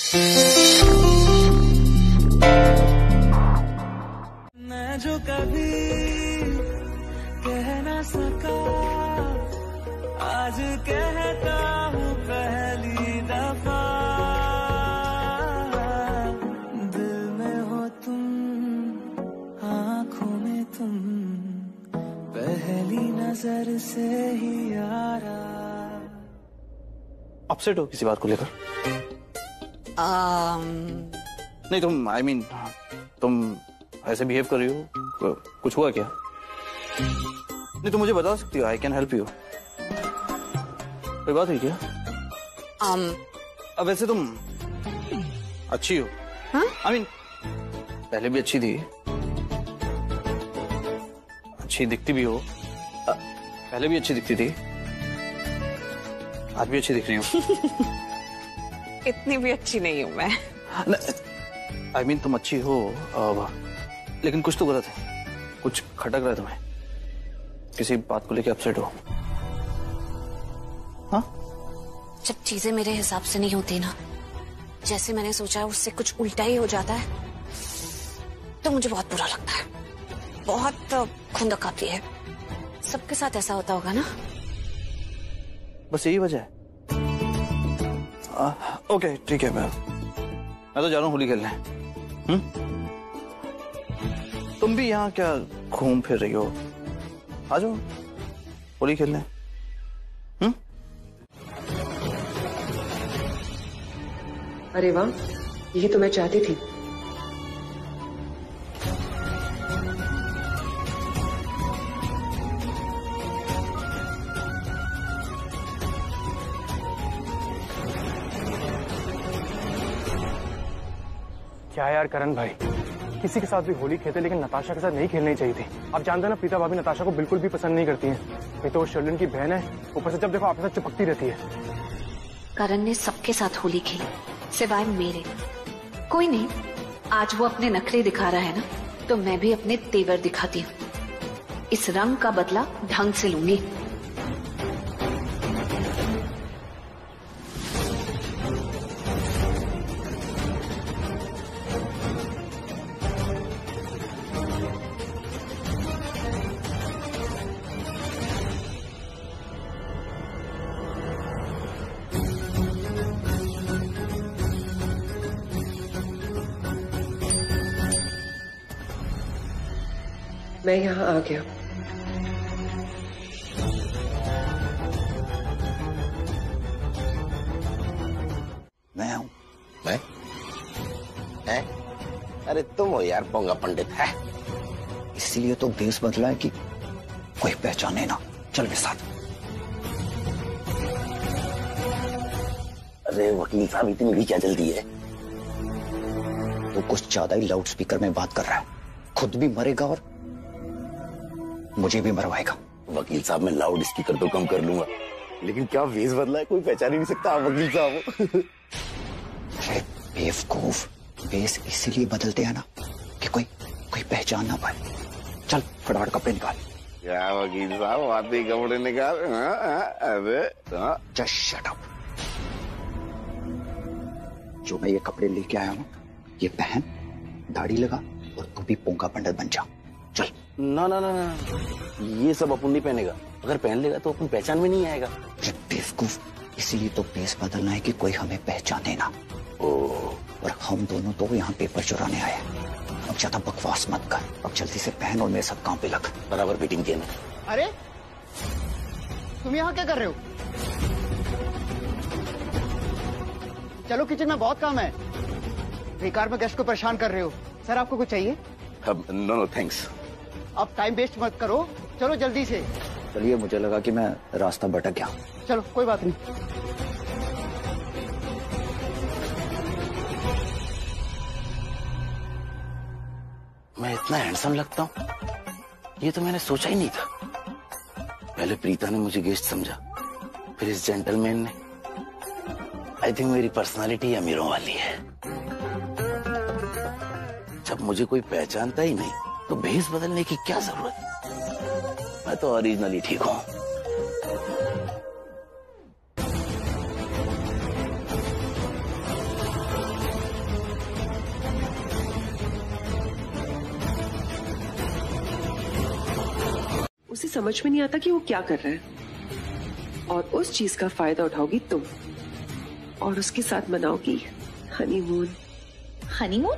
मैं जो कभी कह ना सका आज कहता हूँ पहली दफा, दिल में हो तुम, आँखों में तुम, पहली नजर से ही यारा। अपसेट हो किसी बात को लेकर? नहीं तुम I mean, तुम ऐसे बिहेव कर रही हो, कुछ हुआ क्या? नहीं तुम मुझे बता सकती हो, आई कैन हेल्प यू। कोई बात हुई क्या? अब वैसे तुम अच्छी हो, I mean, पहले भी अच्छी थी, अच्छी दिखती भी हो, पहले भी अच्छी दिखती थी, आज भी अच्छी दिख रही हूँ। इतनी भी अच्छी नहीं हूँ मैं। I mean, तुम अच्छी हो, लेकिन कुछ तो गलत है, कुछ खटक रहा है तुम्हें, किसी बात को लेकर अपसेट हो। हाँ? जब चीजें मेरे हिसाब से नहीं होती ना, जैसे मैंने सोचा उससे कुछ उल्टा ही हो जाता है, तो मुझे बहुत बुरा लगता है, बहुत खुंदक आती है। सबके साथ ऐसा होता होगा ना? बस यही वजह है? ओके ठीक है, मैं तो जा रहा हूँ होली खेलने। तुम भी यहाँ क्या घूम फिर रही हो? आ जाओ होली खेलने। अरे वाह, यही तो मैं चाहती थी। क्या यार करण भाई, किसी के साथ भी होली खेलते लेकिन नताशा के साथ नहीं खेलनी चाहिए थी। आप जानते हैं ना, प्रीता भाभी नताशा को बिल्कुल भी पसंद नहीं करती हैं। ये तो शर्लिन की बहन है, ऊपर से जब देखो आपके साथ चिपकती रहती है। करण ने सबके साथ होली खेली सिवाय मेरे। कोई नहीं, आज वो अपने नखरे दिखा रहा है ना, तो मैं भी अपने तेवर दिखाती हूँ। इस रंग का बदला ढंग से लूंगी। मैं यहाँ आ गया। मैं हूँ। मैं? है? अरे तुम हो यार, पोंगा पंडित है। इसीलिए तो भेष बदला है कि कोई पहचाने ना। चल मेरे साथ। अरे वकील साहब, इतनी भी क्या जल्दी है? तो कुछ ज्यादा ही लाउड स्पीकर में बात कर रहा है। खुद भी मरेगा और मुझे भी मरवाएगा। वकील साहब, मैं लाउड स्पीकर तो कम कर लूंगा, लेकिन क्या वेश बदला है, कोई पहचान ही नहीं सकता आप वकील साहब। अरे बेवकूफ, वेश इसीलिए बदलते हैं ना कि कोई पहचान ना पाए। चल फटाफट कपड़े निकाल। क्या वकील साहब, आते ही कपड़े निकाल? अरे जस्ट शट अप। जो मैं ये कपड़े लेके आया हूँ, ये पहन, दाढ़ी लगा और तू भी पोंगा पंडित बन जा। चल। ना ना ना ना, ये सब अपन नहीं पहनेगा। अगर पहन लेगा तो अपन पहचान में नहीं आएगा। बेवकूफ, इसीलिए तो पेश बदलना है कि कोई हमें पहचाने ना। ओह, और हम दोनों तो यहाँ पेपर चुराने आए। अब ज्यादा बकवास मत कर, अब जल्दी से पहन और मेरे साथ काम पे लग। बराबर मीटिंग किया मैंने। अरे तुम यहाँ क्या कर रहे हो? चलो किचन में बहुत काम है। बेकार में गेस्ट को परेशान कर रहे हो। सर आपको कुछ चाहिए? No thanks. अब टाइम वेस्ट मत करो, चलो जल्दी से। चलिए, मुझे लगा कि मैं रास्ता भटक गया। चलो कोई बात नहीं। मैं इतना हैंडसम लगता हूँ, ये तो मैंने सोचा ही नहीं था। पहले प्रीता ने मुझे गेस्ट समझा, फिर इस जेंटलमैन ने। आई थिंक मेरी पर्सनालिटी अमीरों वाली है। जब मुझे कोई पहचानता ही नहीं तो भेष बदलने की क्या जरूरत? मैं तो ओरिजिनली ठीक हूं। उसे समझ में नहीं आता कि वो क्या कर रहा है, और उस चीज का फायदा उठाओगी तुम और उसके साथ मनाओगी हनीमून। हनीमून?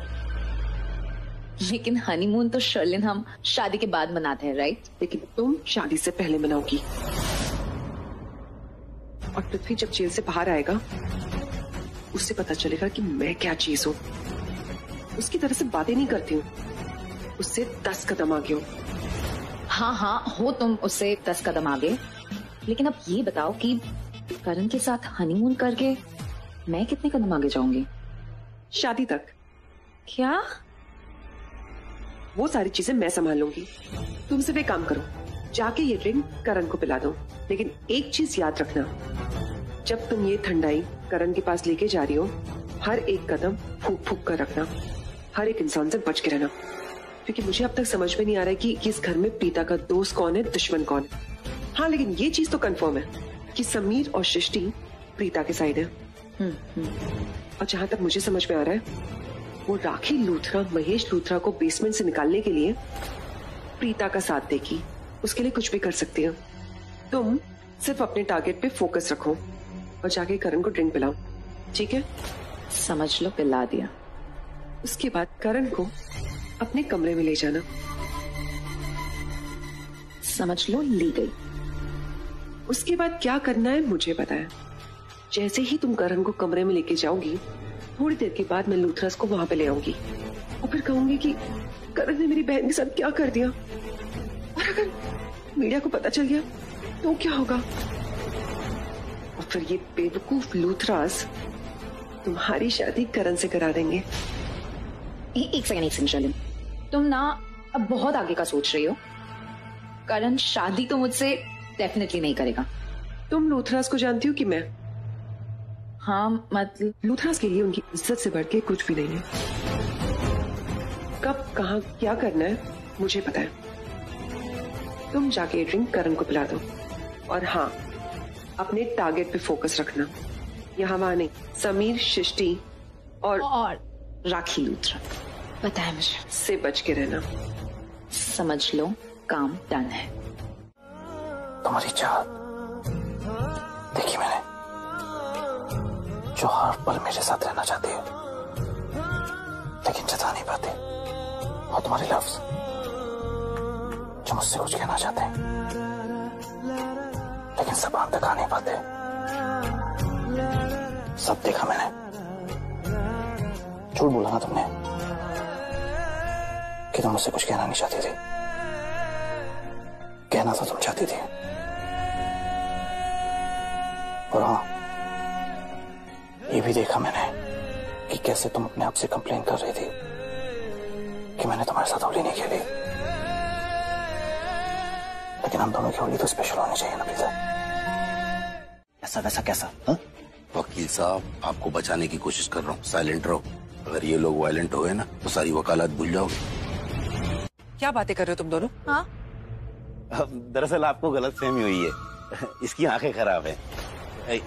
लेकिन हनीमून तो शर्लिन हम शादी के बाद मनाते हैं, राइट? लेकिन तुम शादी से पहले मनाओगी। और पृथ्वी जब जेल से बाहर आएगा उससे पता चलेगा कि मैं क्या चीज हूं। उसकी तरह से बातें नहीं करती हूँ, उससे 10 कदम आगे हूँ। हाँ हाँ हो तुम उससे 10 कदम आगे। लेकिन अब ये बताओ कि करण के साथ हनीमून करके मैं कितने कदम आगे जाऊंगी? शादी तक। क्या? वो सारी चीजें मैं संभाल लूंगी। तुम सिर्फ एक काम करो, जाके ये रिंग करण को पिला दो। लेकिन एक चीज याद रखना, जब तुम ये ठंडाई करण के पास लेके जा रही हो, हर एक कदम फूक फूक कर रखना। हर एक इंसान से बच के रहना, क्योंकि मुझे अब तक समझ में नहीं आ रहा है कि इस घर में प्रीता का दोस्त कौन है, दुश्मन कौन है। हाँ, लेकिन ये चीज तो कंफर्म है कि समीर और सृष्टि प्रीता के साइड है। और जहां तक मुझे समझ में आ रहा है, वो राखी लूथरा महेश लूथरा को बेसमेंट से निकालने के लिए प्रीता का साथ देगी। उसके लिए कुछ भी कर सकती है। तुम सिर्फ अपने टारगेट पे फोकस रखो और जाके करण को ड्रिंक पिलाओ, ठीक है? समझ लो पिला दिया। उसके बाद करण को अपने कमरे में ले जाना। समझ लो ली गई। उसके बाद क्या करना है मुझे पता है। जैसे ही तुम करण को कमरे में लेके जाओगी, थोड़ी देर के बाद मैं लूथरस को वहां पे ले आऊंगी और फिर कहूंगी कि करण ने मेरी बहन के साथ क्या कर दिया। और अगर मीडिया को पता चल गया तो क्या होगा? और फिर ये बेवकूफ लूथरास तुम्हारी शादी करण से करा देंगे। एक सेकंड शर्लिन, तुम ना अब बहुत आगे का सोच रही हो। करण शादी तो मुझसे डेफिनेटली नहीं करेगा। तुम लूथरास को जानती हो कि मैं? हाँ मतलब लूथरास के लिए उनकी इज्जत से बढ़ के कुछ भी नहीं है। कब कहाँ क्या करना है मुझे पता है। तुम जाके ड्रिंक करण को पिला दो और हाँ, अपने टारगेट पे फोकस रखना। यहाँ वहां नहीं, समीर, सृष्टि और राखी लूथरा। पता है मुझे। से बच के रहना। समझ लो काम डन है। तुम्हारी चाहत देखी मैंने, जो हर पल मेरे साथ रहना चाहती है लेकिन जता नहीं पाते, और तुम्हारे लफ्ज जो मुझसे कुछ कहना चाहते हैं लेकिन ज़बान तक आ नहीं पाते। सब देखा मैंने। झूठ बोला ना तुमने कि तुम मुझसे कुछ कहना नहीं चाहती थी। कहना तो तुम चाहती थी। और हाँ, ये भी देखा मैंने कि कैसे तुम अपने आप से कंप्लेन कर रही थी कि मैंने तुम्हारे साथ होली नहीं खेली। लेकिन हम दोनों की होली तो स्पेशल होनी चाहिए ना प्रीता। ऐसा वैसा कैसा? हाँ? वकील साहब, आपको बचाने की कोशिश कर रहा हूँ, साइलेंट रहो। अगर ये लोग वायलेंट हो गए ना तो सारी वकालत भूल जाओगे। क्या बातें कर रहे हो तुम दोनों? हाँ दरअसल आपको गलतफहमी हुई है। इसकी आंखें खराब है।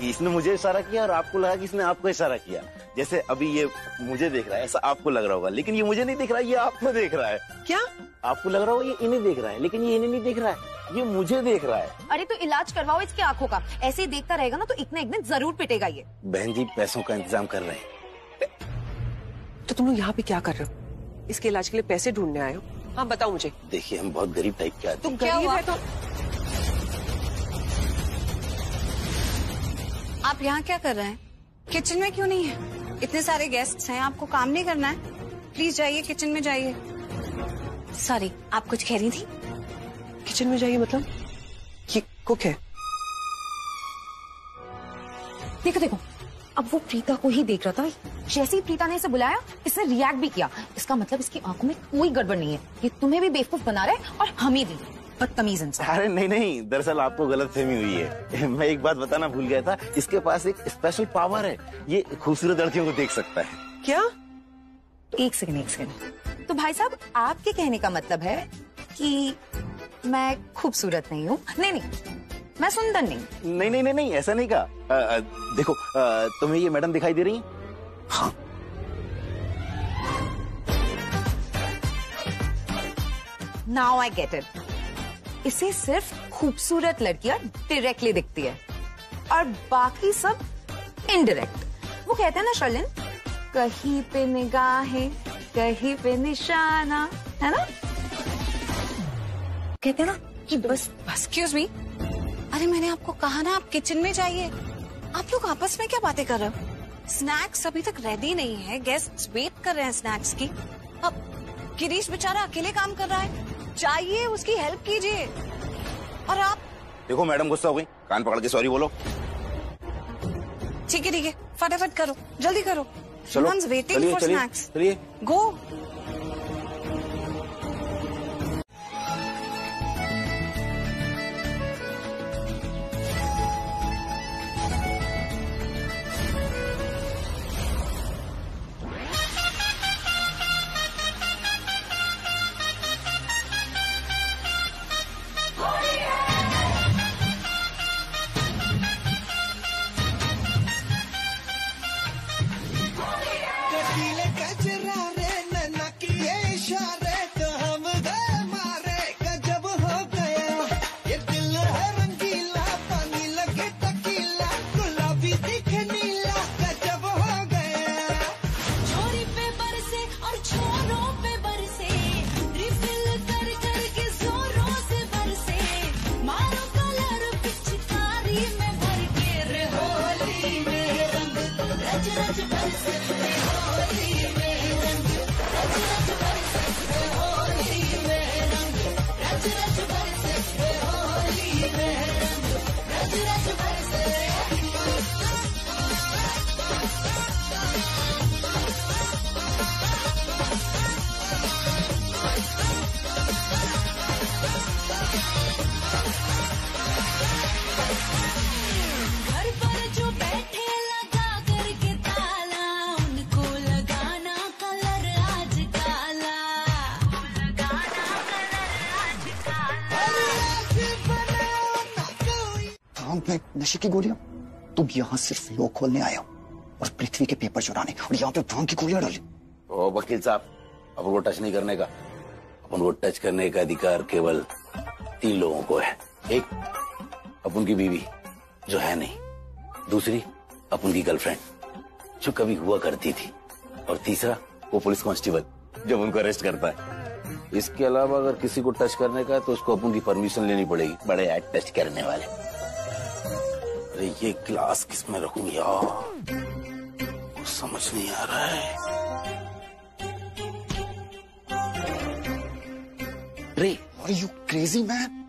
इसने मुझे इशारा किया और आपको लगा कि इसने आपको इशारा किया। जैसे अभी ये मुझे देख रहा है ऐसा आपको लग रहा होगा, लेकिन ये मुझे नहीं देख रहा है, ये आपको देख रहा है। क्या? आपको लग रहा होगा ये इन्हें देख रहा है, लेकिन ये इन्हें नहीं देख रहा है, ये मुझे देख रहा है। अरे तो इलाज करवाओ इसकी आंखों का। ऐसे ही देखता रहेगा ना तो एक दिन जरूर पिटेगा ये। बहन जी पैसों का इंतजाम कर रहे हैं। तो तुम लोग यहाँ पे क्या कर रहे हो? इसके इलाज के लिए पैसे ढूंढने आए हो? हाँ बताओ मुझे। देखिए हम बहुत गरीब टाइप के आदमी। तुम गरीब है तो आप यहाँ क्या कर रहे हैं? किचन में क्यों नहीं है? इतने सारे गेस्ट्स हैं, आपको काम नहीं करना है? प्लीज जाइए किचन में जाइए। सॉरी, आप कुछ कह रही थी? किचन में जाइए मतलब? ये कुक है। देखो देखो, अब वो प्रीता को ही देख रहा था। जैसे ही प्रीता ने इसे बुलाया, इसने रिएक्ट भी किया। इसका मतलब इसकी आंखों में कोई गड़बड़ नहीं है। ये तुम्हें भी बेवकूफ बना रहा है और हमें भी। बदतमीज इंसान। अरे नहीं नहीं, दरअसल आपको गलतफहमी हुई है। मैं एक बात बताना भूल गया था, इसके पास एक स्पेशल पावर है। ये खूबसूरत लड़कियों को देख सकता है। क्या? एक सेकंड। तो भाई साहब, आपके कहने का मतलब है कि मैं खूबसूरत नहीं हूँ? नहीं, मैं सुंदर नहीं। नहीं नहीं नहीं नहीं, ऐसा नहीं कहा। देखो, तुम्हें ये मैडम दिखाई दे रही है? हाँ। Now I get it. इसे सिर्फ खूबसूरत लड़कियां डायरेक्टली दिखती है और बाकी सब इनडायरेक्ट। वो कहते हैं ना शर्लिन, कहीं पे निगाहें कहीं पे निशाना, है ना? कहते हैं ना कि बस एक्सक्यूज मी, अरे मैंने आपको कहा ना आप किचन में जाइए। आप लोग आपस में क्या बातें कर रहे हो? स्नैक्स अभी तक रेडी नहीं है, गेस्ट वेट कर रहे हैं स्नैक्स की। अब गिरीश बेचारा अकेले काम कर रहा है, जाइए उसकी हेल्प कीजिए। और आप देखो मैडम गुस्सा हो गई, कान पकड़ के सॉरी बोलो। ठीक है फटाफट करो, जल्दी करो। चलो वेटिंग फॉर स्नैक्स। चलिए गो। में नशे की गोलियां? तुम यहाँ सिर्फ लो खोलने आए हो और पृथ्वी के पेपर चुराने, और यहाँ पे भांग की गोलियां डाली। ओ वकील साहब, अपन को टच नहीं करने का, अपन को टच करने का अधिकार केवल 3 लोगों को है। एक अपन की बीवी जो है नहीं, दूसरी अपन की गर्लफ्रेंड जो कभी हुआ करती थी, और तीसरा वो पुलिस कांस्टेबल जब उनको अरेस्ट करता है। इसके अलावा अगर किसी को टच करने का है तो उसको अपन की परमिशन लेनी पड़ेगी। बड़े ऐड टच करने वाले। अरे ये ग्लास किस में रखूं यार, कुछ समझ नहीं आ रहा है। रे, आर यू क्रेजी मैन?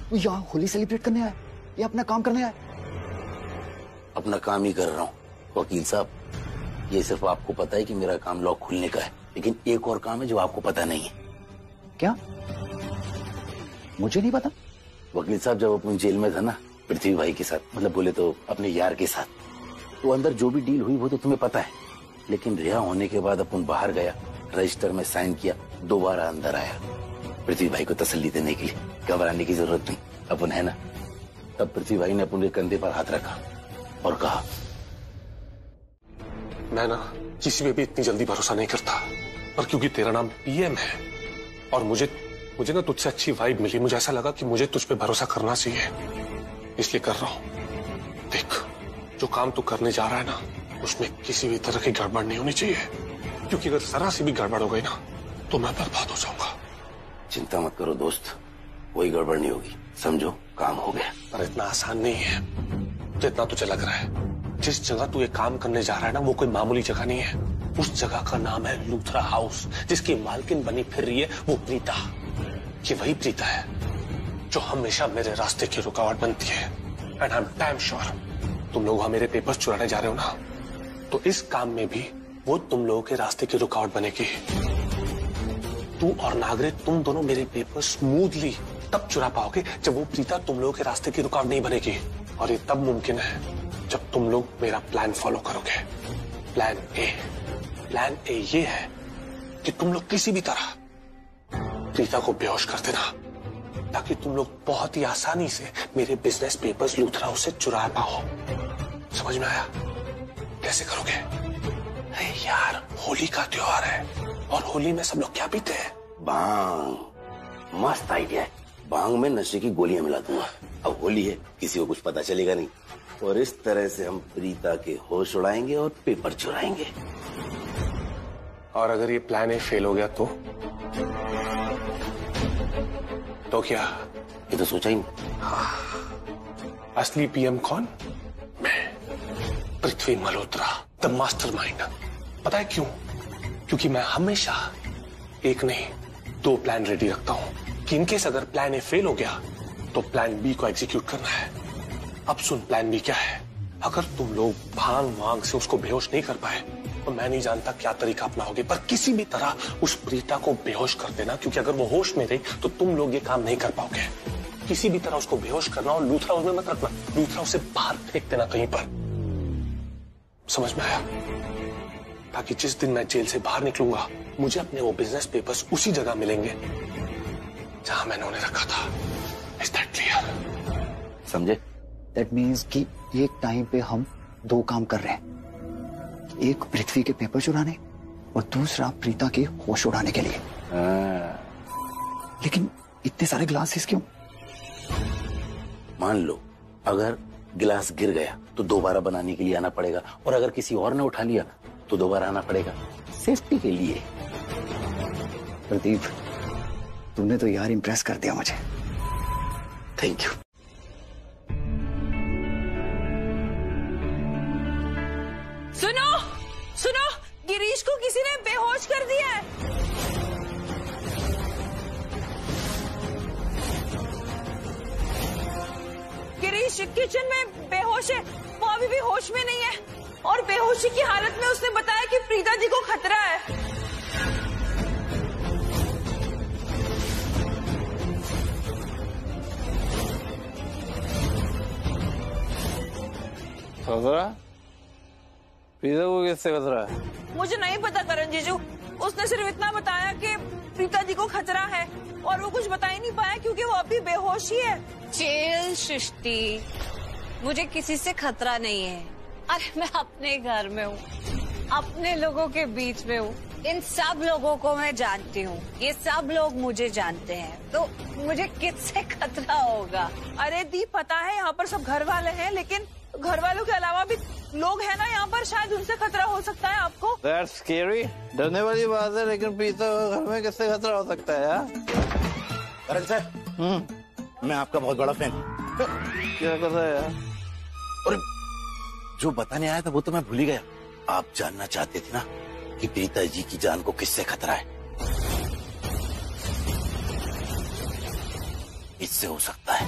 तू यहाँ होली सेलिब्रेट करने आया या अपना काम करने आया? अपना काम ही कर रहा हूँ वकील साहब। ये सिर्फ आपको पता है कि मेरा काम लॉक खुलने का है, लेकिन एक और काम है जो आपको पता नहीं है। क्या? मुझे नहीं पता। वकील साहब, जब अपन जेल में था ना पृथ्वी भाई के साथ, मतलब बोले तो अपने यार के साथ, तो अंदर जो भी डील हुई वो तो तुम्हें पता है। लेकिन रिहा होने के बाद अपन बाहर गया, रजिस्टर में साइन किया, दोबारा अंदर आया पृथ्वी भाई को तसल्ली देने के लिए। घबराने की जरूरत नहीं, अपन है ना। तब पृथ्वी भाई ने अपन के कंधे पर हाथ रखा और कहा, मैं ना किसी पे भी इतनी जल्दी भरोसा नहीं करता, पर क्योंकि तेरा नाम पीएम है और मुझे ना तुझसे अच्छी वाइब मिली, मुझे ऐसा लगा कि मुझे तुझ पे भरोसा करना चाहिए, इसलिए कर रहा हूं। देख, जो काम तू करने जा रहा है ना, उसमें किसी भी तरह की गड़बड़ नहीं होनी चाहिए, क्योंकि अगर जरा सी भी गड़बड़ हो गई ना तो मैं बर्बाद हो जाऊंगा। चिंता मत करो दोस्त, कोई गड़बड़ नहीं होगी, समझो काम हो गया। पर इतना आसान नहीं है जितना तुझे लग रहा है। जिस जगह तू ये काम करने जा रहा है ना, वो कोई मामूली जगह नहीं है। उस जगह का नाम है लूथरा हाउस, जिसकी मालकिन बनी फिर रही है वो प्रीता। ये वही प्रीता है जो हमेशा मेरे रास्ते की रुकावट बनती है। And I am damn sure तुम लोग वहां मेरे पेपर्स चुराने जा रहे हो ना, तो इस काम में भी वो तुम लोगों के रास्ते की रुकावट बनेगी। तू और नागरिक, तुम दोनों मेरे पेपर स्मूथली तब चुरा पाओगे जब वो प्रीता तुम लोगों के रास्ते की रुकावट नहीं बनेगी। और ये तब मुमकिन है जब तुम लोग मेरा प्लान फॉलो करोगे। प्लान ए ये है कि तुम लोग किसी भी तरह प्रीता को बेहोश कर देना, ताकि तुम लोग बहुत ही आसानी से मेरे बिजनेस पेपर्स लूथरा हाउस से चुरा पाओ। समझ में आया? कैसे करोगे? अरे यार, होली का त्योहार है और होली में सब लोग क्या पीते हैं? भांग। मस्त आइडिया है, भांग में नशे की गोलियां मिला दूंगा। अब होली है, किसी को कुछ पता चलेगा नहीं, और इस तरह से हम प्रीता के होश उड़ाएंगे और पेपर चुराएंगे। और अगर ये प्लान ए फेल हो गया तो क्या? ये तो सोचा ही नहीं। असली पीएम कौन? मैं, पृथ्वी मल्होत्रा, द मास्टरमाइंड। पता है क्यों? क्योंकि मैं हमेशा एक नहीं 2 प्लान रेडी रखता हूं कि इनकेस अगर प्लान ए फेल हो गया तो प्लान बी को एग्जीक्यूट करना है। अब सुन, प्लान बी क्या है? अगर तुम लोग भांग वांग से उसको बेहोश नहीं कर पाए तो मैं नहीं जानता क्या तरीका अपनाओगे, पर किसी भी तरह उस प्रीता को बेहोश कर देना, क्योंकि अगर वो होश में रही तो तुम लोग ये काम नहीं कर पाओगे। किसी भी तरह उसको बेहोश करना और लूथरा उसमें मत रखना, लूथरा उसे बाहर फेंक देना कहीं पर। समझ में आया? ताकि जिस दिन मैं जेल से बाहर निकलूंगा मुझे अपने वो बिजनेस पेपर्स उसी जगह मिलेंगे जहां मैंने उन्हें रखा था। Is that clear? समझे? दैट मीन्स कि एक टाइम पे हम 2 काम कर रहे हैं, एक पृथ्वी के पेपर चुराने और दूसरा प्रीता के होश उड़ाने के लिए। लेकिन इतने सारे ग्लासेस क्यों? मान लो अगर गिलास गिर गया तो दोबारा बनाने के लिए आना पड़ेगा, और अगर किसी और ने उठा लिया तो दोबारा आना पड़ेगा, सेफ्टी के लिए। प्रदीप, तुमने तो यार इम्प्रेस कर दिया मुझे। Thank you. सुनो सुनो, गिरीश को किसी ने बेहोश कर दिया है। गिरीश किचन में बेहोश है, वो अभी भी होश में नहीं है, और बेहोशी की हालत में उसने बताया कि प्रीता जी को खतरा है। खतरा? प्रीता को किससे खतरा है? मुझे नहीं पता करण जीजू, उसने सिर्फ इतना बताया कि प्रीता जी को खतरा है, और वो कुछ बता ही नहीं पाया क्योंकि वो अभी बेहोश ही है। चिल सृष्टि, मुझे किसी से खतरा नहीं है। अरे मैं अपने घर में हूँ, अपने लोगों के बीच में हूँ, इन सब लोगों को मैं जानती हूँ, ये सब लोग मुझे जानते हैं, तो मुझे किससे खतरा होगा? अरे दी, पता है यहाँ पर सब घर वाले हैं, लेकिन घर वालों के अलावा भी लोग हैं ना यहाँ पर, शायद उनसे खतरा हो सकता है आपको। That's scary. डरने वाली बात है, लेकिन प्रीता घर में किससे खतरा हो सकता है यार? करण सर, मैं आपका बहुत बड़ा फैन। क्या कर रहा है यार? और जो बताने आया था वो तो मैं भूल ही गया। आप जानना चाहते थे ना कि प्रीता जी की जान को किससे खतरा है? इससे हो सकता है।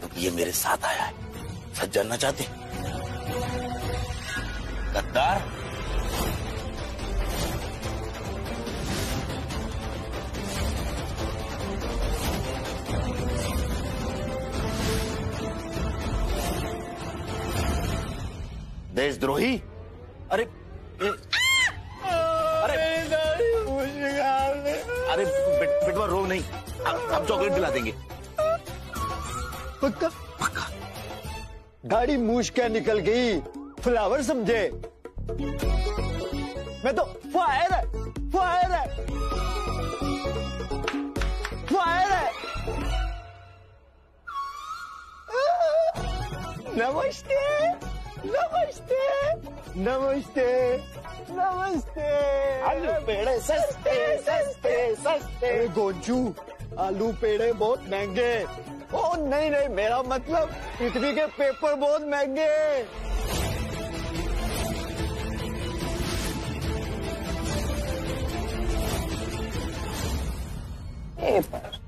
तो ये मेरे साथ आया है। सच जानना चाहते? गद्दार, देशद्रोही, अरे अरे बेटवा रो नहीं, अब चॉकलेट दिला देंगे। पक्का पक्का। गाड़ी मूछ क्या निकल गई, फ्लावर समझे? मैं तो फायर है, फायर है, फायर है। नमस्ते नमस्ते नमस्ते नमस्ते। आलू पेड़े सस्ते सस्ते सस्ते। गोंजू, आलू पेड़े बहुत महंगे। ओ नहीं नहीं, मेरा मतलब पृथ्वी के पेपर बहुत महंगे। पेपर?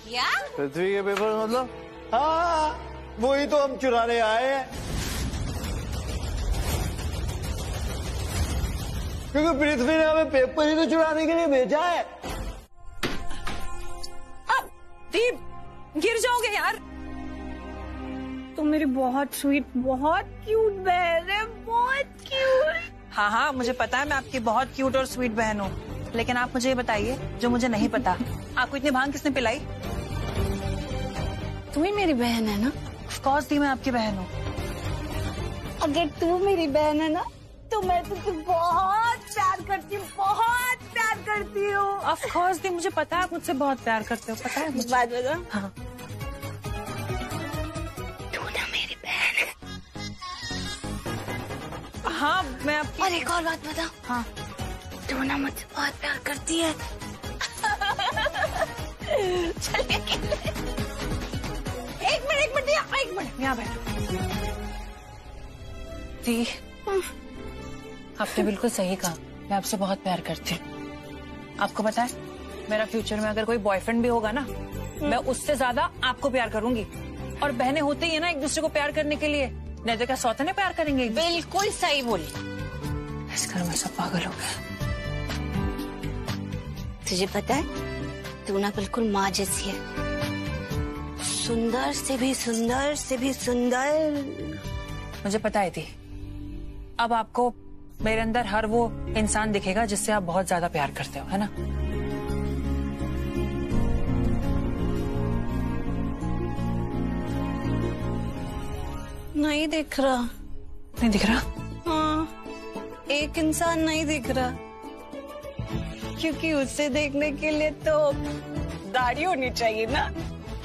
क्या? पृथ्वी के पेपर मतलब? हाँ, वही तो हम चुराने आए हैं, क्योंकि पृथ्वी ने हमें पेपर ही तो चुराने के लिए भेजा है। दीप, गिर जाओगे यार। तुम मेरी बहुत स्वीट, बहुत क्यूट बहन है, बहुत क्यूट। हाँ हाँ, मुझे पता है मैं आपकी बहुत क्यूट और स्वीट बहन हूँ, लेकिन आप मुझे ये बताइए जो मुझे नहीं पता, आपको इतनी भांग किसने पिलाई? तुम ही मेरी बहन है ना? ऑफ कोर्स दी, मैं आपकी बहन हूँ। अगर तू मेरी बहन है ना तो मैं तुझे बहुत प्यार करती हूँ, बहुत प्यार करती हूँ। ऑफ कोर्स दी, मुझे पता है आप मुझसे बहुत प्यार करते हो, पता है मुझे। बात बता। हाँ, तू ना मेरी बहन है। हाँ मैं आपकी। और एक और बात बता। हाँ, तू ना मुझसे बहुत प्यार करती है। चलिए एक मिनट यहाँ बैठ। दी, आपने बिल्कुल सही कहा, मैं आपसे बहुत प्यार करती हूँ। आपको पता है, मेरा फ्यूचर में अगर कोई बॉयफ्रेंड भी होगा ना, मैं उससे ज्यादा आपको प्यार करूंगी। और बहनें होती है ना एक दूसरे को प्यार करने के लिए, नहीं तो क्या सौतने प्यार करेंगे? बिल्कुल सही बोली। इस घर में सब पागल हो गए। तुझे पता है, तू ना बिल्कुल माँ जैसी है, सुंदर से भी सुंदर से भी सुंदर। मुझे पता है थी, अब आपको मेरे अंदर हर वो इंसान दिखेगा जिससे आप बहुत ज्यादा प्यार करते हो, है ना? नहीं दिख रहा। नहीं दिख रहा? हाँ, एक इंसान नहीं दिख रहा, क्योंकि उसे देखने के लिए तो दाढ़ी होनी चाहिए ना।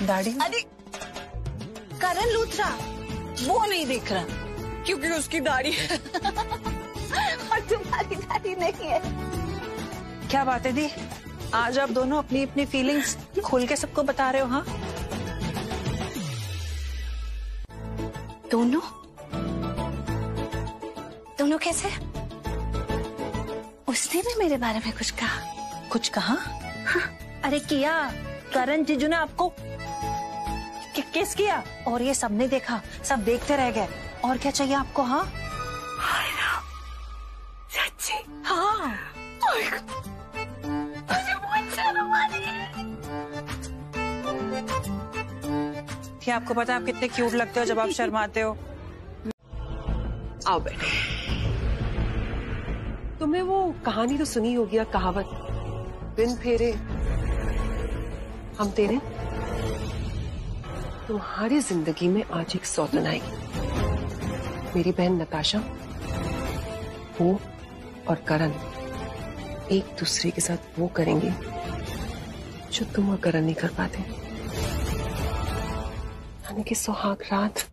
दाढ़ी? अरे करण लूथरा, वो नहीं दिख रहा क्योंकि उसकी दाढ़ी है। और तुम्हारी दाढ़ी नहीं है। क्या बात है दी, आज आप दोनों अपनी अपनी फीलिंग्स खोल के सबको बता रहे हो। हाँ, दोनों दोनों कैसे? उसने भी मेरे बारे में कुछ कहा? कुछ कहा? हाँ। अरे किया, करण जीजू ने आपको किस किया, और ये सबने देखा, सब देखते रह गए। और क्या चाहिए आपको? हाँ, सच्ची? हाँ। क्या आपको पता है आप कितने क्यूट लगते हो जब आप शर्माते हो? आओ बैठो। तुमने वो कहानी तो सुनी होगी, कहावत, बिन फेरे हम तेरे। तुम्हारी जिंदगी में आज एक सौतन आएगी। मेरी बहन नताशा, वो और करण एक दूसरे के साथ वो करेंगे जो तुम और करण नहीं कर पाते, यानी कि सुहाग रात।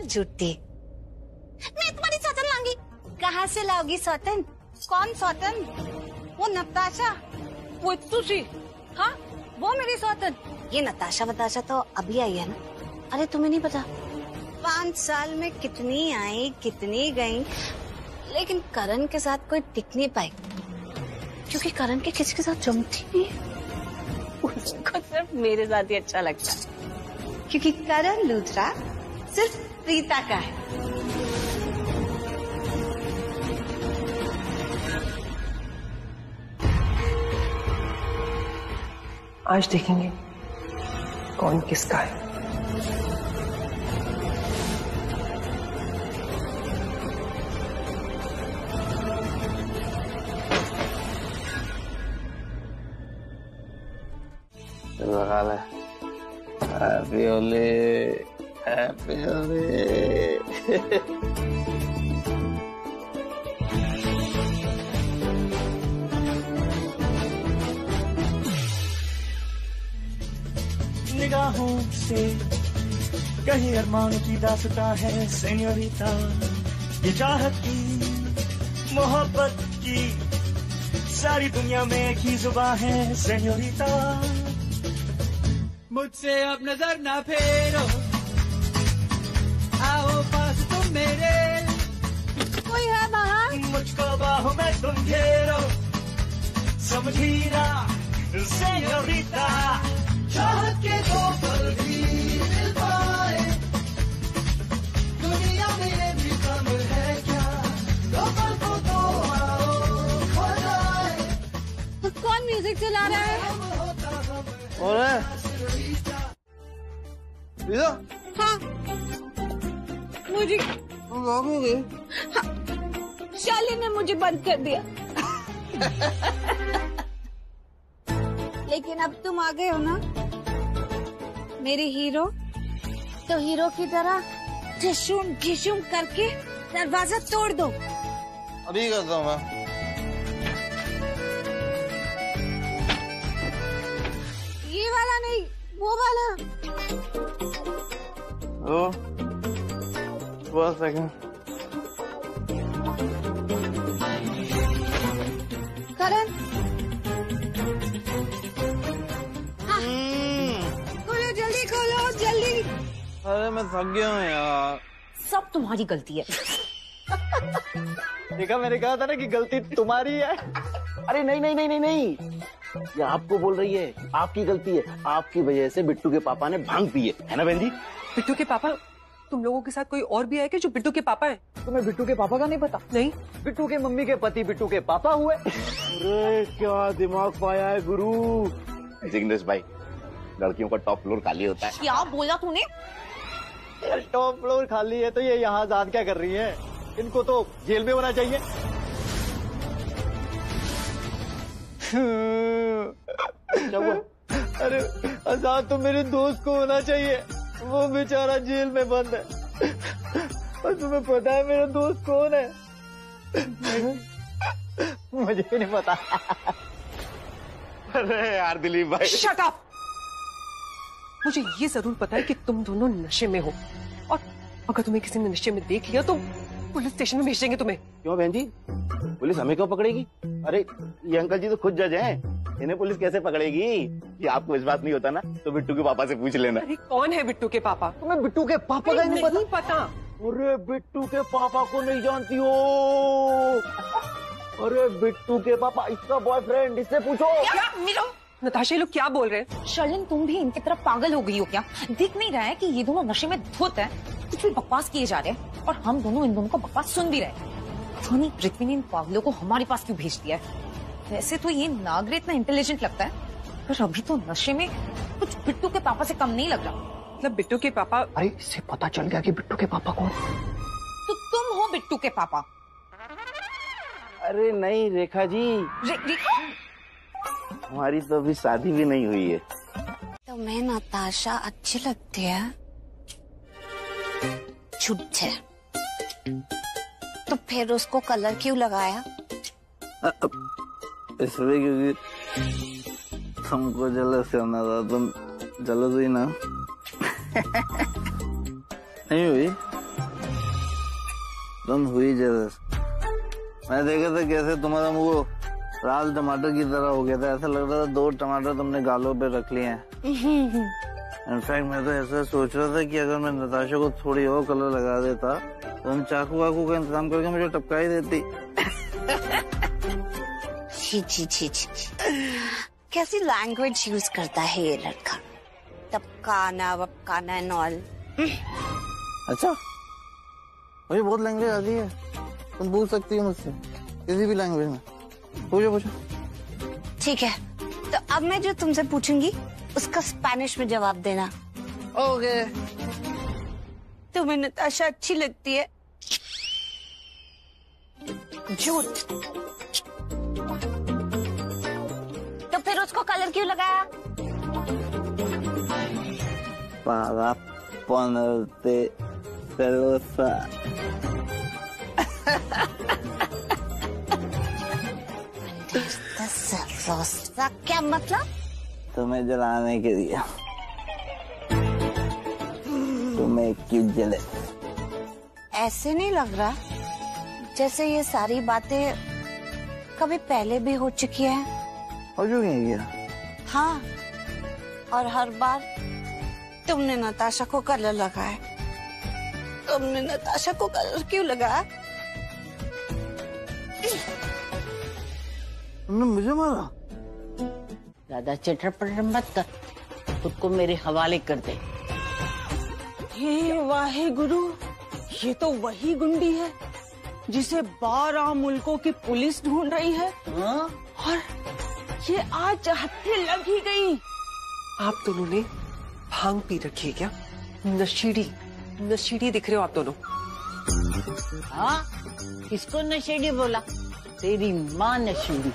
झूठी, मैं तुम्हारी सौतन लाऊंगी। कहाँ से लाओगी सौतन? कौन सौतन? वो नताशा, वो तुझी? हाँ, वो मेरी सौतन। ये नताशा बताशा तो अभी आई है ना। अरे तुम्हें नहीं पता, 5 साल में कितनी आई कितनी गई, लेकिन करण के साथ कोई टिक नहीं पाई, क्योंकि करण के किसी के साथ जमती नहीं। उसको सिर्फ मेरे साथ ही अच्छा लगता है, क्योंकि करण लूथरा सिर्फ प्रीता का है। आज देखेंगे कौन किसका है। लगा ले। Happy Holi, happy Holi. निगाहों से कहीं अरमानों की दास्ता है सेन्योरिटा, ये चाहत की मोहब्बत की सारी दुनिया में एक ही जुबान है सेन्योरिटा। मुझसे अब नजर ना फेरो, आओ पास तुम मेरे, कोई है बाहर? मुझको बाहों में तुम घेरो, समझी ना सेन्योरिटा। चाहत के दो पल भी मिल पाए, दुनिया में भी कम है क्या, दो पल को तो आओ खो जाए। कौन म्यूजिक चला रहा है? और हाँ, मुझे शाली ने मुझे बंद कर दिया। लेकिन अब तुम आ गए हो ना मेरे हीरो, तो हीरो की तरह ठिशुम ठिशुम करके दरवाजा तोड़ दो। अभी करता हूँ मैं। ये वाला नहीं, वो वाला। ओ, 1 सेकंड। करण, खोलो जल्दी, खोलो जल्दी। अरे मैं थक गया हूँ यार। सब तुम्हारी गलती है। देखा, मैंने कहा था ना कि गलती तुम्हारी है। अरे नहीं नहीं नहीं नहीं नहीं, ये आपको बोल रही है, आपकी गलती है। आपकी वजह से बिट्टू के पापा ने भांग पी है ना बहन जी? बिट्टू के पापा? तुम लोगों के साथ कोई और भी है क्या जो बिट्टू के पापा है? तुम्हें बिट्टू के पापा का नहीं पता? नहीं। बिट्टू के मम्मी के पति बिट्टू के पापा हुए। अरे क्या दिमाग पाया है गुरु। जिग्नेश भाई, लड़कियों का टॉप फ्लोर खाली होता है। क्या बोला तूने? टॉप फ्लोर खाली है तो ये यहाँ आजाद क्या कर रही है? इनको तो जेल में होना चाहिए। क्या हुआ? अरे आजाद तो मेरे दोस्त को होना चाहिए, वो बेचारा जेल में बंद है। और तुम्हें पता है मेरा दोस्त कौन है? मुझे भी नहीं पता। अरे यार दिलीप भाई, शट अप। मुझे ये जरूर पता है कि तुम दोनों नशे में हो, और अगर तुम्हें किसी ने नशे में देख लिया तो पुलिस स्टेशन में भेज देंगे तुम्हें। क्यों बहन जी, पुलिस हमें क्यों पकड़ेगी? अरे ये अंकल जी तो खुद जज हैं, इन्हें पुलिस कैसे पकड़ेगी? ये आपको विश्वास नहीं होता ना तो बिट्टू के पापा से पूछ लेना। अरे कौन है बिट्टू के पापा? तुम्हें बिट्टू के पापा का नहीं पता? अरे बिट्टू के पापा को नहीं जानती हो? अरे बिट्टू के पापा, इसका बॉयफ्रेंड, इससे पूछो। क्या? मिलो। नताशा, ये लोग क्या बोल रहे हैं? शर्लिन, तुम भी इनकी तरफ पागल हो गई हो क्या? दिख नहीं रहा है कि ये दोनों नशे में धुत है, कुछ भी बकवास किए जा रहे हैं और हम दोनों इन दोनों का बकवास सुन भी रहे हैं। धोनी पृथ्वी ने इन पागलों को हमारे पास क्यों भेज दिया है? वैसे तो ये नागरे इतना इंटेलिजेंट लगता है, पर अभी तो नशे में कुछ बिट्टू के पापा से कम नहीं लग रहा। मतलब बिट्टू के पापा? अरे इससे पता चल गया कि बिट्टू के पापा कौन? तो तुम हो बिट्टू के पापा? अरे नहीं रेखा जी, रेखा? हमारी तो अभी शादी भी नहीं हुई है। तुम्हें नताशा अच्छी लगती है? झूठ है। तो फिर उसको कलर क्यों लगाया? इसलिए क्योंकि तुमको जलस करना था। तुम जलस हुई ना? नहीं हुई? तुम हुई जलस। मैं देखा था कैसे तुम्हारा मुंह लाल टमाटर की तरह हो गया था। ऐसा लग रहा था 2 टमाटर तुमने गालों पे रख लिए हैं। इनफैक्ट मैं तो ऐसा सोच रहा था कि अगर मैं नताशा को थोड़ी और कलर लगा देता तो हम चाकू वाकू का इंतजाम करके मुझे टपका ही देती। छी छी छी छी, कैसी लैंग्वेज यूज करता है ये लड़का? टपकाना वपकाना एंड ऑल। अच्छा, मुझे बहुत लैंग्वेज आती है, तुम पूछ सकती हो मुझसे किसी भी लैंग्वेज में। पूछो पूछो। ठीक है, तो अब मैं जो तुमसे पूछूंगी उसका स्पेनिश में जवाब देना। ओके। तुम्हें नताशा अच्छी लगती है? झूठ। तो फिर उसको कलर क्यों लगाया? para ponerte celosa। celosa क्या मतलब? तुम्हें जलाने के लिए। तुम्हें क्यों जले? ऐसे नहीं लग रहा जैसे ये सारी बातें कभी पहले भी हो चुकी है। हो चुकी है क्या? हाँ, और हर बार तुमने नताशा को कलर लगाया। तुमने नताशा को कलर क्यों लगाया? तुमने मुझे मारा? ज्यादा चटर-पटर मत कर, खुद को मेरे हवाले कर दे। हे वाहे गुरु, ये तो वही गुंडी है जिसे 12 मुल्कों की पुलिस ढूंढ रही है। और ये आज हत्या लग ही गई। आप दोनों ने भांग पी रखी है क्या? नशेड़ी दिख रहे हो आप दोनों। हाँ, किसको नशेड़ी बोला? तेरी माँ नशेड़ी,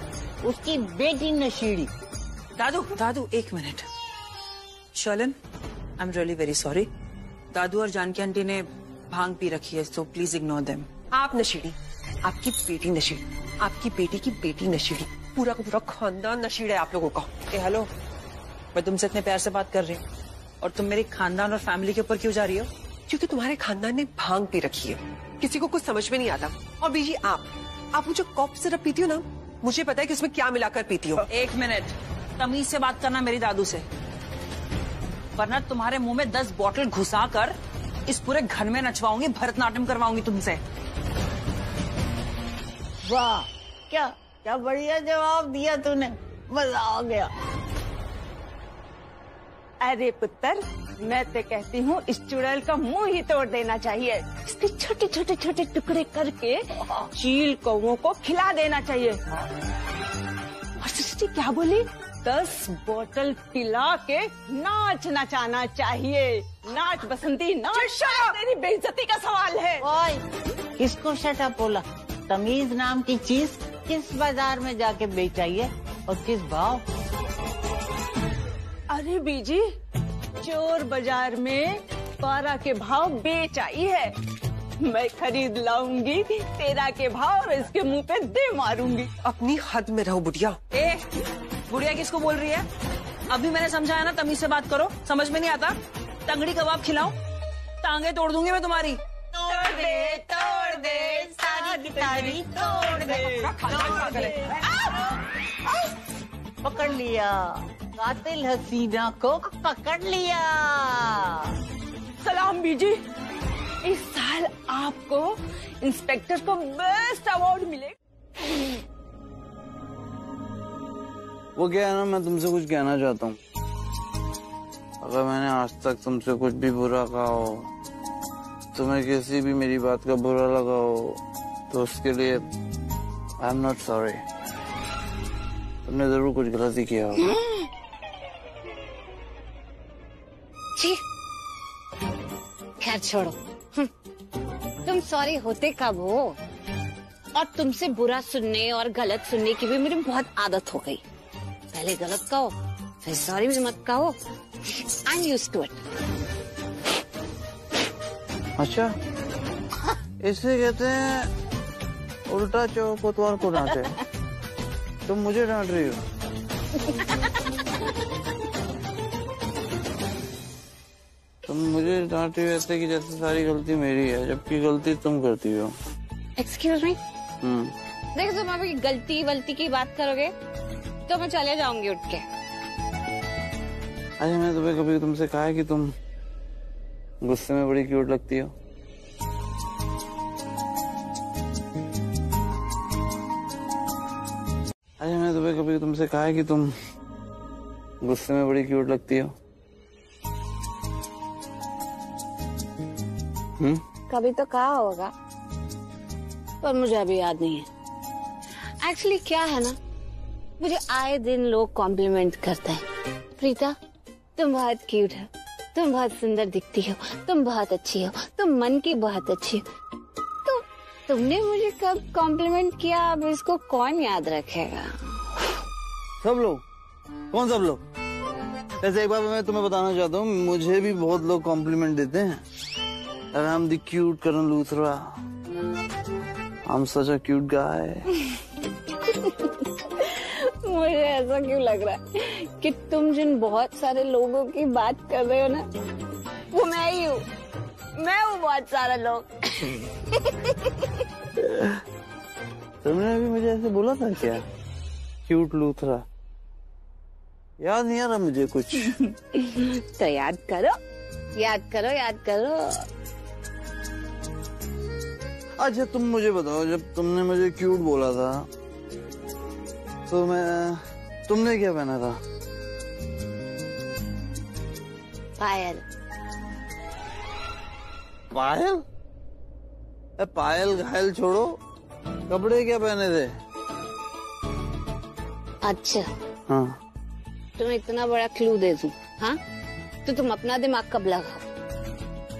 उसकी बेटी नशेड़ी। दादू एक minute. Sherlyn, I am really very sorry. दादू और जानकी आंटी ने भांग पी रखी है, सो प्लीज इग्नोर देम। आप नशेड़ी, आपकी बेटी नशेड़ी, आपकी बेटी की बेटी नशेड़ी, पूरा का पूरा खानदान नशेड़ी है आप लोगों का। हेलो, मैं तुमसे इतने प्यार से बात कर रही हूँ और तुम मेरे खानदान और फैमिली के ऊपर क्यों जा रही हो? क्योंकि तुम्हारे खानदान ने भांग पी रखी है, किसी को कुछ समझ में नहीं आता। और बीजी आप वो जो कॉफ सिरप पीती हो ना, मुझे पता है कि उसमें क्या मिलाकर पीती हो। एक मिनट, तमीज से बात करना मेरी दादू से, वरना तुम्हारे मुंह में 10 बॉटल घुसा कर इस पूरे घर में नचवाऊंगी, भरतनाट्यम करवाऊंगी तुमसे। वाह, क्या क्या बढ़िया जवाब दिया तूने, मजा आ गया। अरे पुत्र, मैं तो कहती हूँ इस चुड़ैल का मुंह ही तोड़ देना चाहिए। इसके छोटे छोटे छोटे टुकड़े करके चील कौवों को खिला देना चाहिए। और सृष्टि क्या बोली? 10 बोतल पिला के नाच नचाना चाहिए। नाच बसंती नाच। तेरी बेइज्जती का सवाल है। ओए, किसको शटअप बोला? तमीज नाम की चीज किस बाजार में जाके बेचाइए और किस भाव? अरे बीजी, चोर बाजार में 12 के भाव बेच आई है। मैं खरीद लाऊंगी 13 के भाव और इसके मुंह पे दे मारूंगी। अपनी हद में रहो बुढ़िया। बुढ़िया किसको बोल रही है? अभी मैंने समझाया ना, तमीज से बात करो। समझ में नहीं आता? तंगड़ी कबाब खिलाओ, टांगे तोड़ दूंगी मैं तुम्हारी। तोड़ दे सारी तारी तोड़ दे। पकड़ लिया, कातिल हसीना को पकड़ लिया। सलाम बीजी, इस साल आपको इंस्पेक्टर को बेस्ट अवार्ड मिलेगा। वो क्या है ना, मैं तुमसे कुछ कहना चाहता हूँ। अगर मैंने आज तक तुमसे कुछ भी बुरा कहा हो, तुम्हें किसी भी मेरी बात का बुरा लगा हो, तो उसके लिए आई एम नॉट सॉरी। तुमने जरूर कुछ गलती किया होगा। खैर छोड़ो, तुम सॉरी होते कब हो? और तुमसे बुरा सुनने और गलत सुनने की भी मेरी बहुत आदत हो गई। पहले गलत कहो, फिर सॉरी भी मत कहो। I am used to it. अच्छा, इसे कहते हैं उल्टा चो कोतवाल को डांटे। तुम मुझे डांट रही हो। तुम मुझे डांट रही हो ऐसे कि जैसे सारी गलती मेरी है, जबकि गलती तुम करती हो। Excuse me. देखो, तुम अभी गलती वलती की बात करोगे तो मैं चले जाऊंगी उठ के। अच्छा, मैंने तुम्हें कभी तुमसे कहा है कि तुम गुस्से में बड़ी क्यूट लगती हो? अच्छा, मैंने तुम्हें कभी तुमसे कहा है कि तुम गुस्से में बड़ी क्यूट लगती हो? कभी तो कहा होगा, पर मुझे अभी याद नहीं है। एक्चुअली क्या है ना, मुझे आए दिन लोग कॉम्प्लीमेंट करते हैं। प्रीता, तुम बहुत क्यूट हो, तुम बहुत सुंदर दिखती हो, तुम बहुत अच्छी हो, तुम मन की बहुत अच्छी हो। तो तुमने मुझे कब कॉम्प्लीमेंट किया, अब इसको कौन याद रखेगा? सब लोग। कौन सब लोग? ऐसे एक बार मैं तुम्हें बताना चाहता हूँ, मुझे भी बहुत लोग कॉम्प्लीमेंट देते हैं। I am the cute Karan Luthra. I am such a cute guy. मुझे ऐसा क्यों लग रहा है कि तुम जिन बहुत सारे लोगों की बात कर रहे हो ना, वो मैं ही हूँ। मैं हूँ बहुत सारा लोग। तुमने अभी मुझे ऐसे बोला था क्या, क्यूट लूथरा? याद नहीं आ रहा मुझे कुछ। तो याद करो, याद करो, याद करो। अच्छा, तुम मुझे बताओ, जब तुमने मुझे क्यूट बोला था तो तुमने क्या पहना था? पायल। पायल? पायल घायल छोड़ो, कपड़े क्या पहने थे? अच्छा, हाँ, तुम्हें इतना बड़ा क्लू दे दूं, हाँ? तो तुम अपना दिमाग कब लगाओ?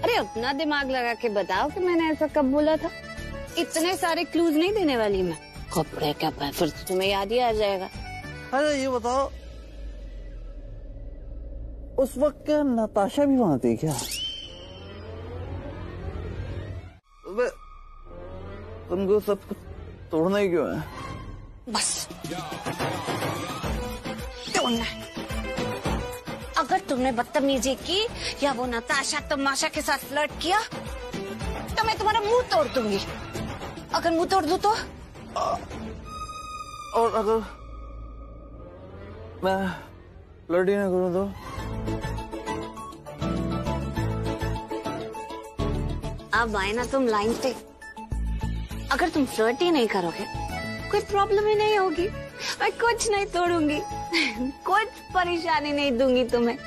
अरे अपना दिमाग लगा के बताओ कि मैंने ऐसा कब बोला था। इतने सारे क्लूज नहीं देने वाली मैं। कपड़े क्या पहन, फिर तुम्हें याद ही आ जाएगा। अरे ये बताओ, उस वक्त क्या नताशा भी वहां थी क्या? तुमको सब तोड़ना ही क्यों है? बस तोड़ना है। अगर तुमने बदतमीजी की या वो नताशा तमाशा के साथ फ्लर्ट किया तो मैं तुम्हारा मुंह तोड़ दूंगी। अगर मुंह तोड़ दूं तो? और अगर मैं फ्लर्ट ही ना करूं तो? अब आए ना तुम लाइन पे। अगर तुम फ्लर्ट ही नहीं करोगे कोई प्रॉब्लम ही नहीं होगी। मैं कुछ नहीं तोड़ूंगी कुछ परेशानी नहीं दूंगी तुम्हें।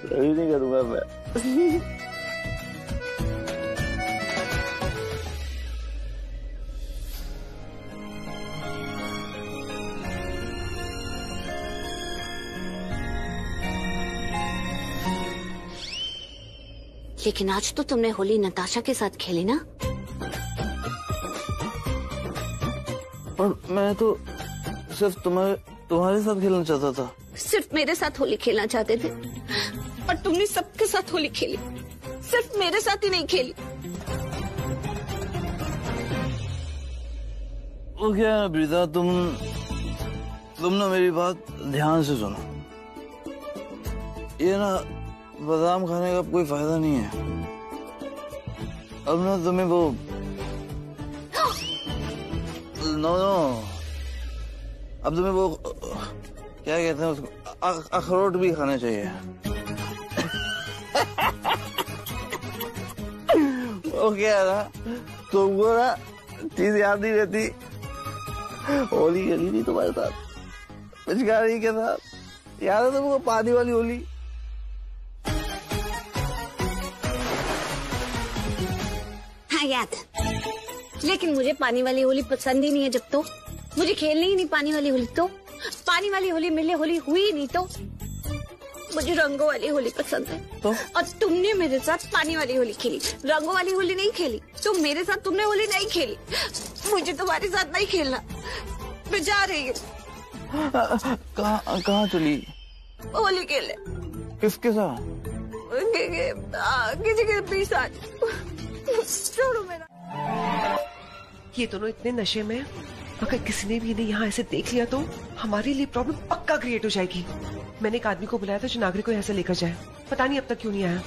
फ्लर्ट नहीं करूंगा मैं। लेकिन आज तो तुमने होली नताशा के साथ खेली ना? और मैं तो सिर्फ तुम्हारे साथ खेलना चाहता था। सिर्फ मेरे साथ होली खेलना चाहते थे और तुमने सबके साथ होली खेली, सिर्फ मेरे साथ ही नहीं खेली। वो क्या है प्रीता, तुम ना मेरी बात ध्यान से सुनो। ये ना बादाम खाने का कोई फायदा नहीं है। अब ना तुम्हें वो नो अब तुम्हें वो क्या कहते हैं उसको, अखरोट भी खाने चाहिए। वो क्या है ना, तुमको ना चीज याद नहीं रहती। होली खेली थी तुम्हारे साथ पिचकारी के साथ, याद है तुमको पानी वाली होली? हाँ याद, लेकिन मुझे पानी वाली होली पसंद ही नहीं है। जब तो मुझे खेलनी ही नहीं पानी वाली होली, तो पानी वाली होली मेरे लिए होली हुई ही नहीं। तो मुझे रंगों वाली होली पसंद है। तो? और तुमने मेरे साथ पानी वाली होली खेली, रंगों वाली होली नहीं खेली। तो मेरे साथ तुमने होली नहीं खेली, मुझे तुम्हारे साथ नहीं खेलना। मैं जा रही हूँ। कहाँ चली? होली खेले। किसके साथ? किसी के भी साथ। छोड़ो मेरा। ये दोनों इतने नशे में, अगर किसी ने भी इन्हें यहाँ ऐसे देख लिया तो हमारे लिए प्रॉब्लम पक्का क्रिएट हो जाएगी। मैंने एक आदमी को बुलाया था जो नागरिक को यहाँ से लेकर जाए, पता नहीं अब तक क्यों नहीं आया।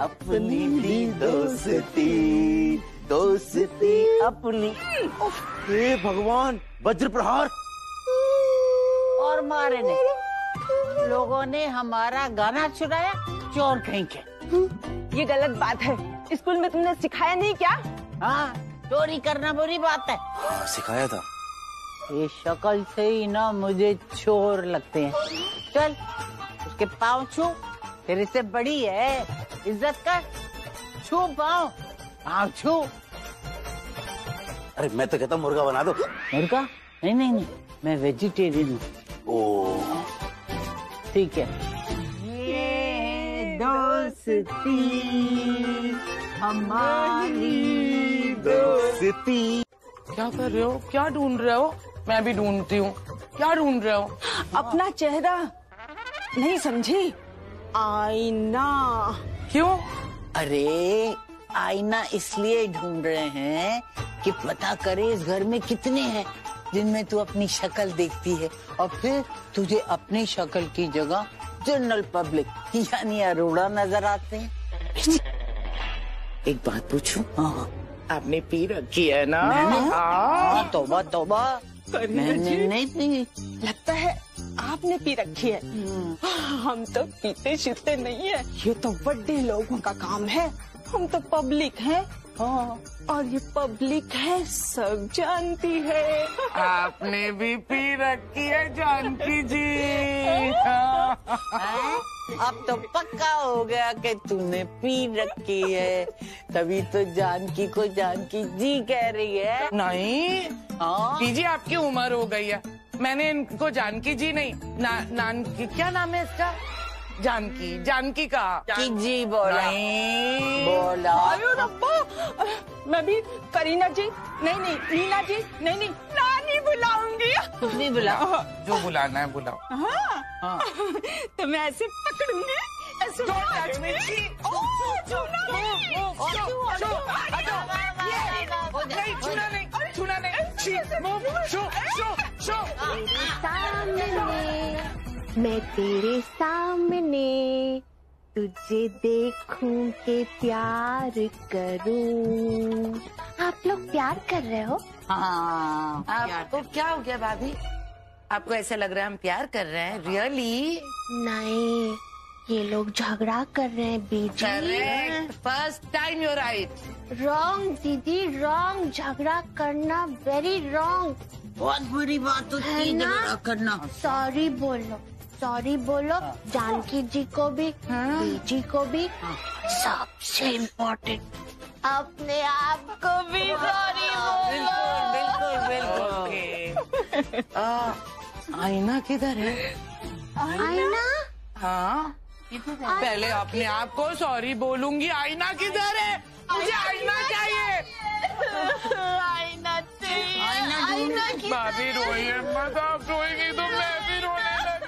अपनी भी दोस्ती, दोस्ती अपनी। हे भगवान, वज्र प्रहार और मारे ने लोगों ने हमारा गाना चुराया, चोर कहीं के। ये गलत बात है, स्कूल में तुमने सिखाया नहीं क्या? हाँ, चोरी करना बुरी बात है। हाँ, सिखाया था। ये शक्ल से ही ना मुझे चोर लगते हैं। चल उसके पाँव छू, तेरे से बड़ी है, इज्जत कर। छू पाँव, पाँव छू। अरे मैं तो कहता हूँ मुर्गा बना दो। मुर्गा? नहीं नहीं नहीं, मैं वेजिटेरियन हूँ। ओह ठीक है। ये दोस्ती हमारी दोस्ती। क्या कर रहे हो? क्या ढूंढ रहे हो? मैं भी ढूंढती हूँ। क्या ढूंढ रहे हो? अपना चेहरा नहीं समझी? आईना। क्यों? अरे आईना इसलिए ढूंढ रहे हैं कि पता करे इस घर में कितने हैं जिनमें तू अपनी शक्ल देखती है, और फिर तुझे अपनी शक्ल की जगह जनरल पब्लिक यानी अरोड़ा नजर आते हैं। एक बात पूछूं? हाँ, आपने पी रखी है ना? हाँ, तौबा तौबा, मैंने नहीं पी। लगता है आपने पी रखी है। हम तो पीते शीते नहीं है, ये तो बड़े लोगों का काम है। हम तो पब्लिक हैं। हाँ, और ये पब्लिक है, सब जानती है। आपने भी पी रखी है जानकी जी। अब तो पक्का हो गया कि तूने पी रखी है, तभी तो जानकी को जानकी जी कह रही है। नहीं जी, आपकी उम्र हो गई है। मैंने इनको जानकी जी नहीं, नान क्या नाम है इसका? जानकी, जानकी का जी बोला बोला। अरे रब्बा, मैं भी करीना जी नहीं, नीना जी नहीं, नानी बुलाऊंगी। तुम भी बुलाओ, जो बुलाना है बुलाओ। हाँ। तो मैं ऐसे पकड़ूंगी, ऐसे मैं तेरे सामने तुझे देखूं के प्यार करूं। आप लोग प्यार कर रहे हो? हाँ। आपको क्या हो गया भाभी? आपको ऐसा लग रहा है हम प्यार कर रहे हैं? रियली? नहीं, ये लोग झगड़ा कर रहे हैं बीजी। Correct, first time you right. Wrong दीदी, रॉन्ग। झगड़ा करना वेरी रॉन्ग। बहुत बुरी बात होती है झगड़ा करना। सॉरी बोलो, सॉरी बोलो। जानकी जी को भी, बीजी को भी, सबसे इम्पोर्टेंट अपने आप को भी सॉरी बोलो। बिल्कुल। आईना किधर है? आईना? हाँ, पहले अपने आप को सॉरी बोलूंगी। आईना किधर है? मुझे आईना चाहिए। आईना चाहिए। आईना भाभी रोइए मत, आप रोएंगी तो मैं भी रोने लग।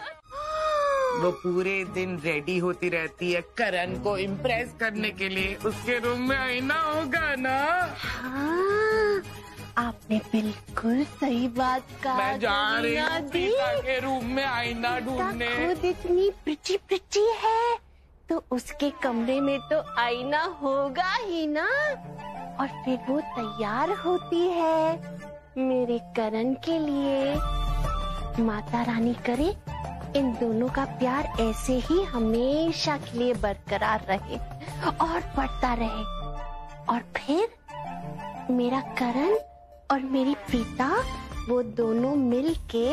वो पूरे दिन रेडी होती रहती है करण को इम्प्रेस करने के लिए। उसके रूम में आईना होगा ना? हाँ, आपने बिल्कुल सही बात कहा। मैं जा रही हूँ प्रीता के रूम में आईना ढूंढने। खुद इतनी प्रिटी है तो उसके कमरे में तो आईना होगा ही ना। और फिर वो तैयार होती है मेरे करण के लिए। माता रानी करे इन दोनों का प्यार ऐसे ही हमेशा के लिए बरकरार रहे और बढ़ता रहे। और फिर मेरा करण और मेरी प्रीता, वो दोनों मिलके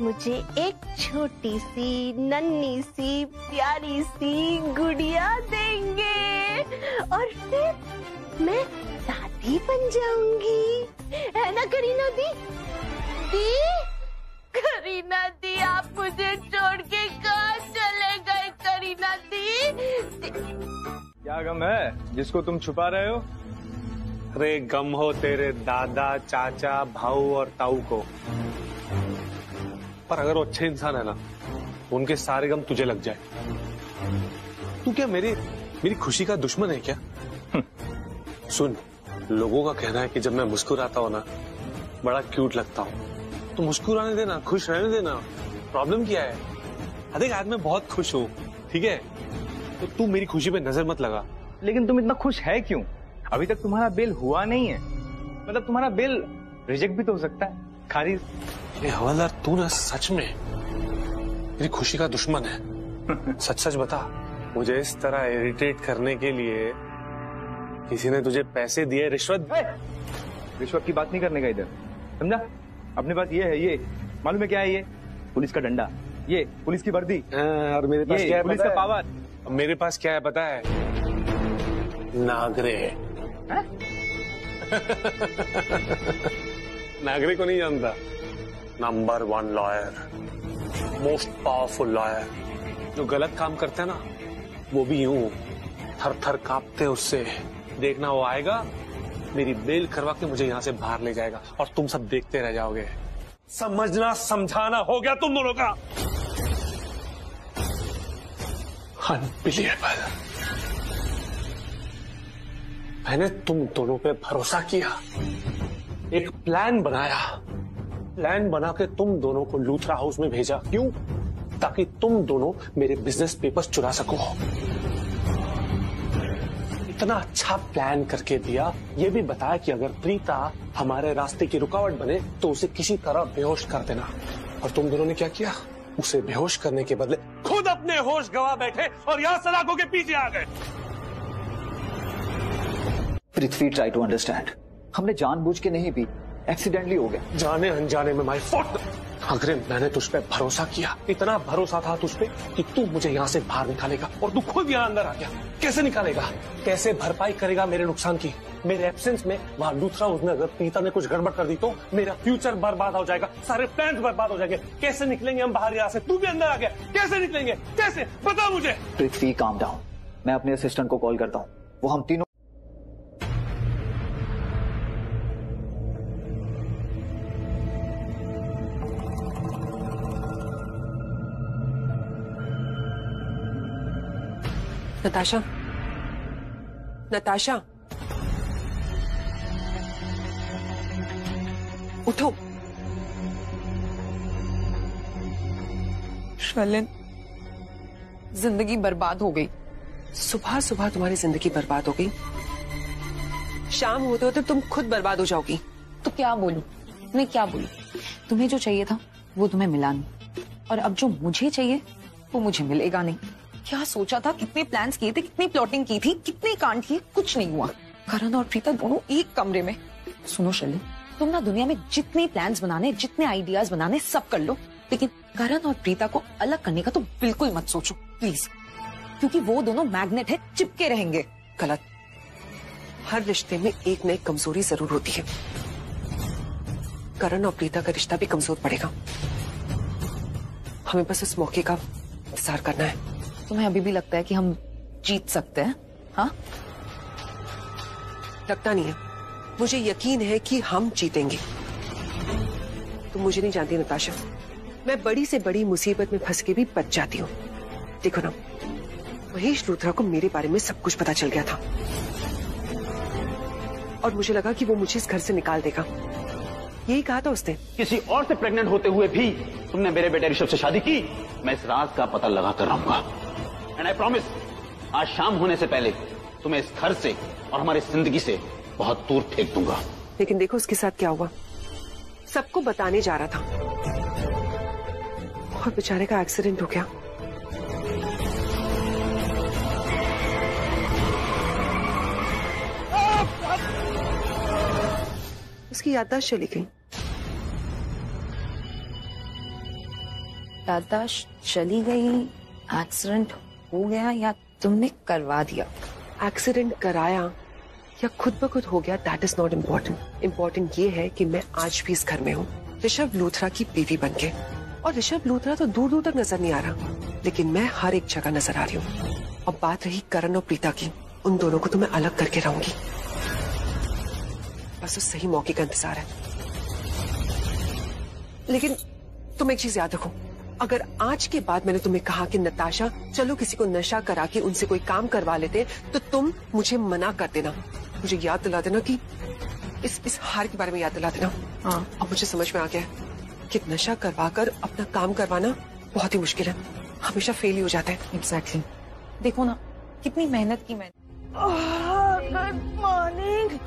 मुझे एक छोटी सी नन्ही सी प्यारी सी गुड़िया देंगे और फिर मैं दादी बन जाऊंगी, है ना करीना दी? करीना दी, आप मुझे छोड़ के कहाँ चले गए करीना दी? क्या गम है जिसको तुम छुपा रहे हो? अरे गम हो तेरे दादा, चाचा, भाऊ और ताऊ को। पर अगर वो अच्छे इंसान है ना, उनके सारे गम तुझे लग जाए। तू क्या मेरी खुशी का दुश्मन है क्या? सुन, लोगों का कहना है कि जब मैं मुस्कुराता हूँ ना, बड़ा क्यूट लगता हूँ। तो मुस्कुराने देना, खुश रहने देना। प्रॉब्लम क्या है? देख आज मैं बहुत खुश हूँ, ठीक है? तो तू मेरी खुशी पे नजर मत लगा। लेकिन तुम इतना खुश है क्यों? अभी तक तुम्हारा बिल हुआ नहीं है। मतलब तुम्हारा बिल रिजेक्ट भी तो हो सकता है, खारिज। हवलदार, तू ना सच में मेरी खुशी का दुश्मन है। सच सच बता, मुझे इस तरह इरिटेट करने के लिए किसी ने तुझे पैसे दिए? रिश्वत? रिश्वत की बात नहीं करने का इधर, समझा? अपने पास ये है, ये मालूम है क्या है? ये पुलिस का डंडा, ये पुलिस की वर्दी। और मेरे पास क्या है? पुलिस का पावर। मेरे पास क्या है पता है? नागरे। नागरे को नहीं जानता? Number 1 lawyer, most powerful lawyer. जो गलत काम करते हैं ना, वो भी यूं थर थर कांपते उससे। देखना, वो आएगा, मेरी बेल करवा के मुझे यहाँ से बाहर ले जाएगा और तुम सब देखते रह जाओगे। समझना समझाना हो गया तुम दोनों का। अनबिलीवेबल। मैंने तुम दोनों पे भरोसा किया, एक प्लान बनाया, प्लान बना के तुम दोनों को लूथरा हाउस में भेजा। क्यों? ताकि तुम दोनों मेरे बिजनेस पेपर्स चुरा सको। इतना अच्छा प्लान करके दिया, ये भी बताया कि अगर प्रीता हमारे रास्ते की रुकावट बने तो उसे किसी तरह बेहोश कर देना। और तुम दोनों ने क्या किया? उसे बेहोश करने के बदले खुद अपने होश गवा बैठे और यहाँ सलाखों के पीछे आ गए। पृथ्वी, ट्राई टू अंडरस्टैंड। हमने जानबूझ के नहीं भी, एक्सीडेंटली हो गया। जाने अनजाने में माय फॉल्ट। अगर मैंने तुझ पे भरोसा किया, इतना भरोसा था तुझ पे कि तू मुझे यहाँ से बाहर निकालेगा, और तू खुद यहाँ अंदर आ गया। कैसे निकालेगा? कैसे भरपाई करेगा मेरे नुकसान की? मेरे एब्सेंस में वहाँ लूथरा उसने अगर प्रीता ने कुछ गड़बड़ कर दी तो मेरा फ्यूचर बर्बाद हो जाएगा, सारे प्लान्स बर्बाद हो जाएंगे। कैसे निकलेंगे हम बाहर यहाँ से? तू भी अंदर आ गया, कैसे निकलेंगे? कैसे? बता मुझे। पृथ्वी काम डाउन, मैं अपने असिस्टेंट को कॉल करता हूँ, वो हम तीनों। नताशा, नताशा, उठो। शर्लिन, जिंदगी बर्बाद हो गई। सुबह सुबह तुम्हारी जिंदगी बर्बाद हो गई, शाम होते होते तुम खुद बर्बाद हो जाओगी। तो क्या बोलूं, मैं क्या बोलूं? तुम्हें जो चाहिए था वो तुम्हें मिला नहीं, और अब जो मुझे चाहिए वो मुझे मिलेगा नहीं। क्या सोचा था, कितने प्लान्स किए थे, कितनी प्लॉटिंग की थी, कितने कांड किए, कुछ नहीं हुआ। करण और प्रीता दोनों एक कमरे में। सुनो शर्लिन, तुम ना दुनिया में जितने प्लान्स बनाने, जितने आइडियाज बनाने सब कर लो, लेकिन करण और प्रीता को अलग करने का तो बिल्कुल मत सोचो प्लीज, क्योंकि वो दोनों मैग्नेट है, चिपके रहेंगे। गलत। हर रिश्ते में एक न एक कमजोरी जरूर होती है। करण और प्रीता का रिश्ता भी कमजोर पड़ेगा। हमें बस उस मौके का इंतजार करना है। तुम्हें अभी भी लगता है कि हम जीत सकते हैं? हाँ, लगता नहीं है, मुझे यकीन है कि हम जीतेंगे। तुम मुझे नहीं जानती नताशा, मैं बड़ी से बड़ी मुसीबत में फंस के भी बच जाती हूँ। देखो ना, महेश लूथरा को मेरे बारे में सब कुछ पता चल गया था, और मुझे लगा कि वो मुझे इस घर से निकाल देगा। यही कहा था उसने। किसी और से प्रेग्नेंट होते हुए भी तुमने मेरे बेटे ऋषभ से शादी की। मैं इस राज का पता लगा कर रहूंगा, एंड आई प्रॉमिस, आज शाम होने से पहले तुम्हें इस घर से और हमारी जिंदगी से बहुत दूर फेंक दूंगा। लेकिन देखो उसके साथ क्या हुआ। सबको बताने जा रहा था और बेचारे का एक्सीडेंट हो गया। उसकी याददाश्त चली गई। याददाश्त चली गई, एक्सीडेंट हो गया, या तुमने करवा दिया? एक्सीडेंट कराया या खुद ब खुद हो गया, that is not important. Important ये है कि मैं आज भी इस घर में हूँ, ऋषभ लूथरा की बीवी बनके। और ऋषभ लूथरा तो दूर दूर तक नजर नहीं आ रहा, लेकिन मैं हर एक जगह नजर आ रही हूँ। अब बात रही करण और प्रीता की, उन दोनों को तो मैं अलग करके रहूंगी। बस उस सही मौके का इंतजार है। लेकिन तुम एक चीज याद रखो, अगर आज के बाद मैंने तुम्हें कहा कि नताशा चलो किसी को नशा करा के उनसे कोई काम करवा लेते, तो तुम मुझे मना कर देना। मुझे याद दिला देना कि इस हार के बारे में याद दिला देना। हाँ, अब मुझे समझ में आ गया है कि नशा करवा कर अपना काम करवाना बहुत ही मुश्किल है, हमेशा फेल ही हो जाता है। एग्जैक्टली। देखो ना, कितनी मेहनत की मैंने। Good morning.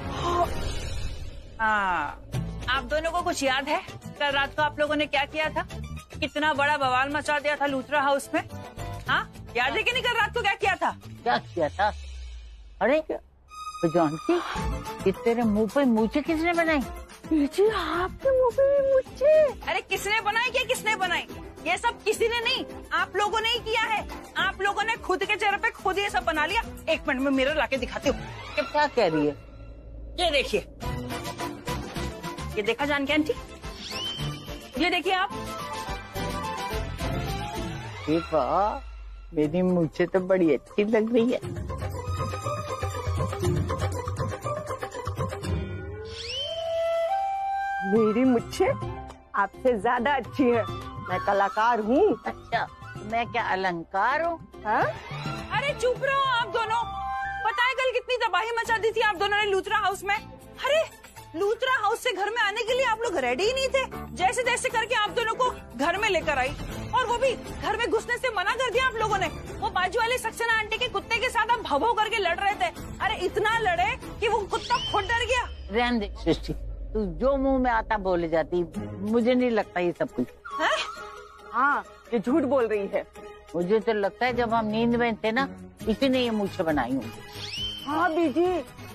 हाँ, आप दोनों को कुछ याद है कल रात को आप लोगों ने क्या किया था? कितना बड़ा बवाल मचा दिया था लूथरा हाउस में। हाँ, याद है कि नहीं कल रात को क्या किया था? क्या किया था? अरे जानती, ये तेरे मुंह पे मूछें किसने बनाई? जी आपके मुंह पे मूछें? अरे किसने बनाई? क्या किसने बनाई? ये सब किसी ने नहीं, आप लोगों ने ही किया है। आप लोगों ने खुद के चेहरे पे खुद ये सब बना लिया। एक मिनट में मिरर लाके दिखाती हूँ। क्या कह रही है? ये देखिए, ये देखा जानकी आंटी? ये देखिए आप। वाह, मेरी मूछें तो बड़ी अच्छी लग रही है। मेरी मुझे आपसे ज्यादा अच्छी है। मैं कलाकार हूँ। अच्छा, मैं क्या अलंकार हूँ? अरे चुप रहो आप दोनों। पता है कल कितनी तबाही मचा दी थी आप दोनों ने लूथरा हाउस में? अरे लूथरा हाउस से घर में आने के लिए आप लोग रेडी ही नहीं थे। जैसे तैसे करके आप दोनों को घर में लेकर आई, और वो भी घर में घुसने से मना कर दिया आप लोगों ने। वो बाजू वाले सक्सेना आंटी के कुत्ते के साथ हम भवो करके लड़ रहे थे। अरे इतना लड़े कि वो कुत्ता खुद डर गया। रहने दे सृष्टि, तू जो मुंह में आता बोले जाती, मुझे नहीं लगता ये सब कुछ। हाँ, ये झूठ बोल रही है। मुझे तो लगता है जब हम नींद में थे ना, इसी ने ये मुझसे बनाई होगी। हाँ बीजी,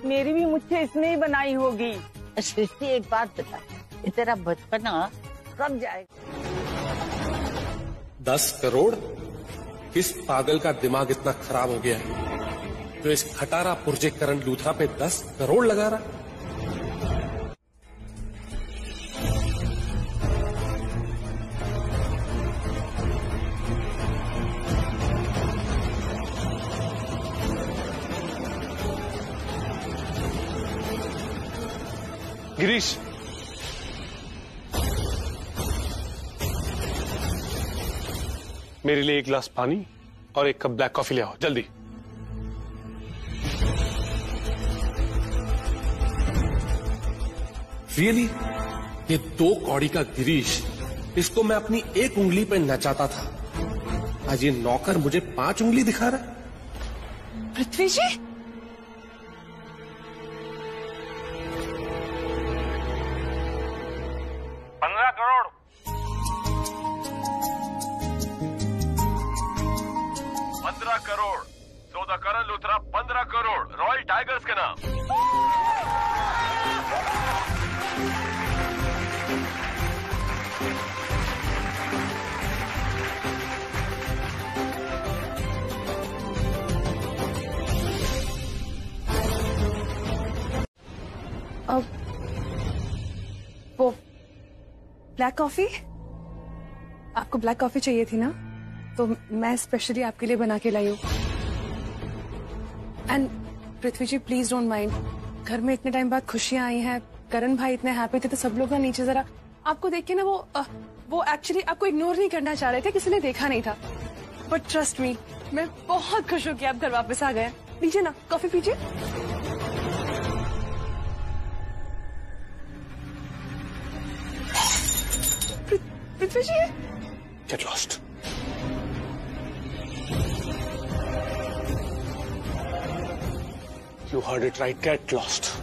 मेरी भी मुझसे इसने ही बनाई होगी। सृष्टि एक बात बता, तेरा बचपना कब जाएगा? 10 करोड़? किस पागल का दिमाग इतना खराब हो गया है जो इस खटारा पुर्जे करण लूथरा पे 10 करोड़ लगा रहा? गिरीश, मेरे लिए 1 गिलास पानी और 1 कप ब्लैक कॉफी ले आओ जल्दी। रियली? ये 2 कौड़ी का गिरीश, इसको मैं अपनी 1 उंगली पे नचाता था, आज ये नौकर मुझे 5 उंगली दिखा रहा है। पृथ्वी जी, करोड़। 15 करोड़। सौदा करण लूथरा 15 करोड़ रॉयल टाइगर्स के नाम। अब वो ब्लैक कॉफी, आपको ब्लैक कॉफी चाहिए थी ना, तो मैं स्पेशली आपके लिए बना के लाई हूँ। And Prithvi ji please don't mind, घर में इतने टाइम बाद खुशियां आई हैं, करण भाई इतने हैप्पी थे, तो सब लोग ना नीचे जरा आपको देख के ना वो एक्चुअली आपको इग्नोर नहीं करना चाह रहे थे, किसी ने देखा नहीं था, बट ट्रस्ट मी मैं बहुत खुश हूँ कि आप घर वापस आ गए। लीजिए ना कॉफी पीजिए। पृथ्वी जी, Get lost. You heard it right. Get lost.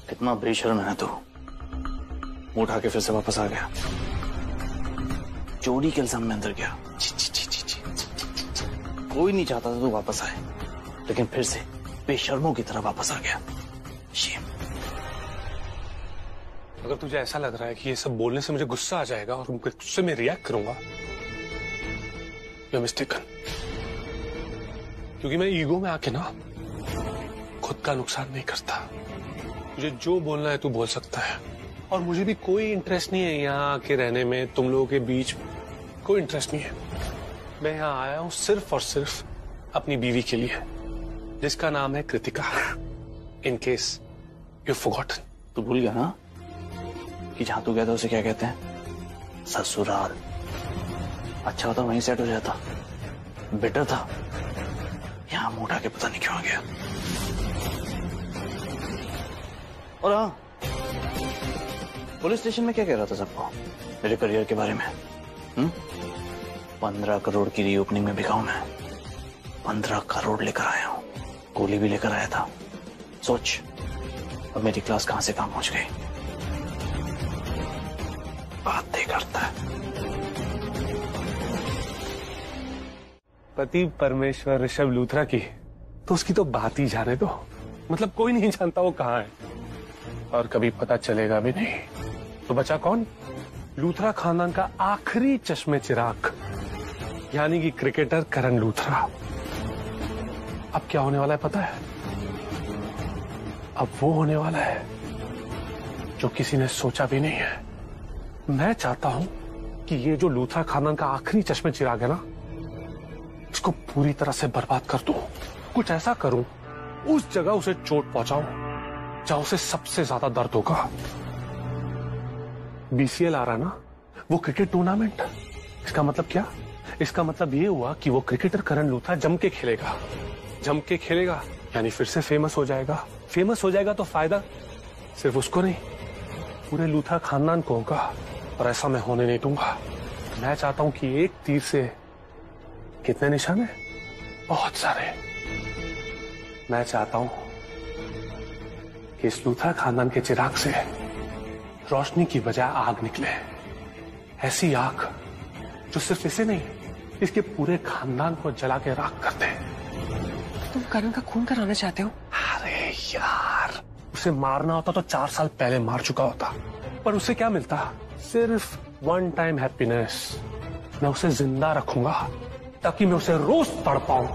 कितना बेशर्म है तू, उठा के फिर से वापस आ गया, चोरी के इल्जाम में अंदर गया। कोई नहीं चाहता था तू वापस आए, लेकिन फिर से बेशर्मों की तरह वापस आ गया। शेम। अगर तुझे ऐसा लग रहा है कि ये सब बोलने से मुझे गुस्सा आ जाएगा और गुस्से में रिएक्ट करूंगा, you're mistaken। क्योंकि मैं ईगो में आके ना खुद का नुकसान नहीं करता। मुझे जो बोलना है तू बोल सकता है, और मुझे भी कोई इंटरेस्ट नहीं है यहाँ आके रहने में, तुम लोगों के बीच कोई इंटरेस्ट नहीं है। मैं यहाँ आया हूँ सिर्फ और सिर्फ अपनी बीवी के लिए, जिसका नाम है Kritika. In case you forgotten. तू भूल गया ना कि जहां तू गया था उसे क्या कहते हैं? ससुराल। अच्छा होता वहीं सेट हो जाता, बेटर था। यहाँ मुंह उठा के पता नहीं क्यों आ गया। और हाँ, पुलिस स्टेशन में क्या कह रहा था सबको मेरे करियर के बारे में? 15 करोड़ की रीओपनिंग में बिका हूं मैं, 15 करोड़ लेकर आया हूं, गोली भी लेकर आया था। सोच अब मेरी क्लास कहां से कहां पहुंच गई। बातें करता है। पति परमेश्वर ऋषभ लूथरा की तो उसकी तो बात ही जाने दो, मतलब कोई नहीं जानता वो कहाँ है, और कभी पता चलेगा भी नहीं। तो बचा कौन? लूथरा खानदान का आखिरी चश्मे चिराग, यानी कि क्रिकेटर करण लूथरा। अब क्या होने वाला है पता है? अब वो होने वाला है जो किसी ने सोचा भी नहीं है। मैं चाहता हूं कि ये जो लूथरा खानदान का आखिरी चश्मे चिराग है ना, इसको पूरी तरह से बर्बाद कर दूं। कुछ ऐसा करूं, उस जगह उसे चोट पहुंचाऊं जहां उसे सबसे ज्यादा दर्द होगा। बीसीएल आ रहा ना, वो क्रिकेट टूर्नामेंट। इसका मतलब क्या? इसका मतलब ये हुआ कि वो क्रिकेटर करण लूथरा जम के खेलेगा। जम के खेलेगा यानी फिर से फेमस हो जाएगा। फेमस हो जाएगा तो फायदा सिर्फ उसको नहीं, पूरे लूथरा खानदान को होगा, और ऐसा मैं होने नहीं दूंगा। मैं चाहता हूं कि एक तीर से कितने निशान है? बहुत सारे। मैं चाहता हूं कि इस लूथरा खानदान के चिराग से रोशनी की बजाय आग निकले। ऐसी आग जो सिर्फ इसे नहीं, इसके पूरे खानदान को जला के राख कर दे। तुम करण का खून कराना चाहते हो? अरे यार, उसे मारना होता तो 4 साल पहले मार चुका होता, पर उसे क्या मिलता? सिर्फ 1 टाइम हैप्पीनेस। मैं उसे जिंदा रखूंगा ताकि मैं उसे रोज तड़पाऊं।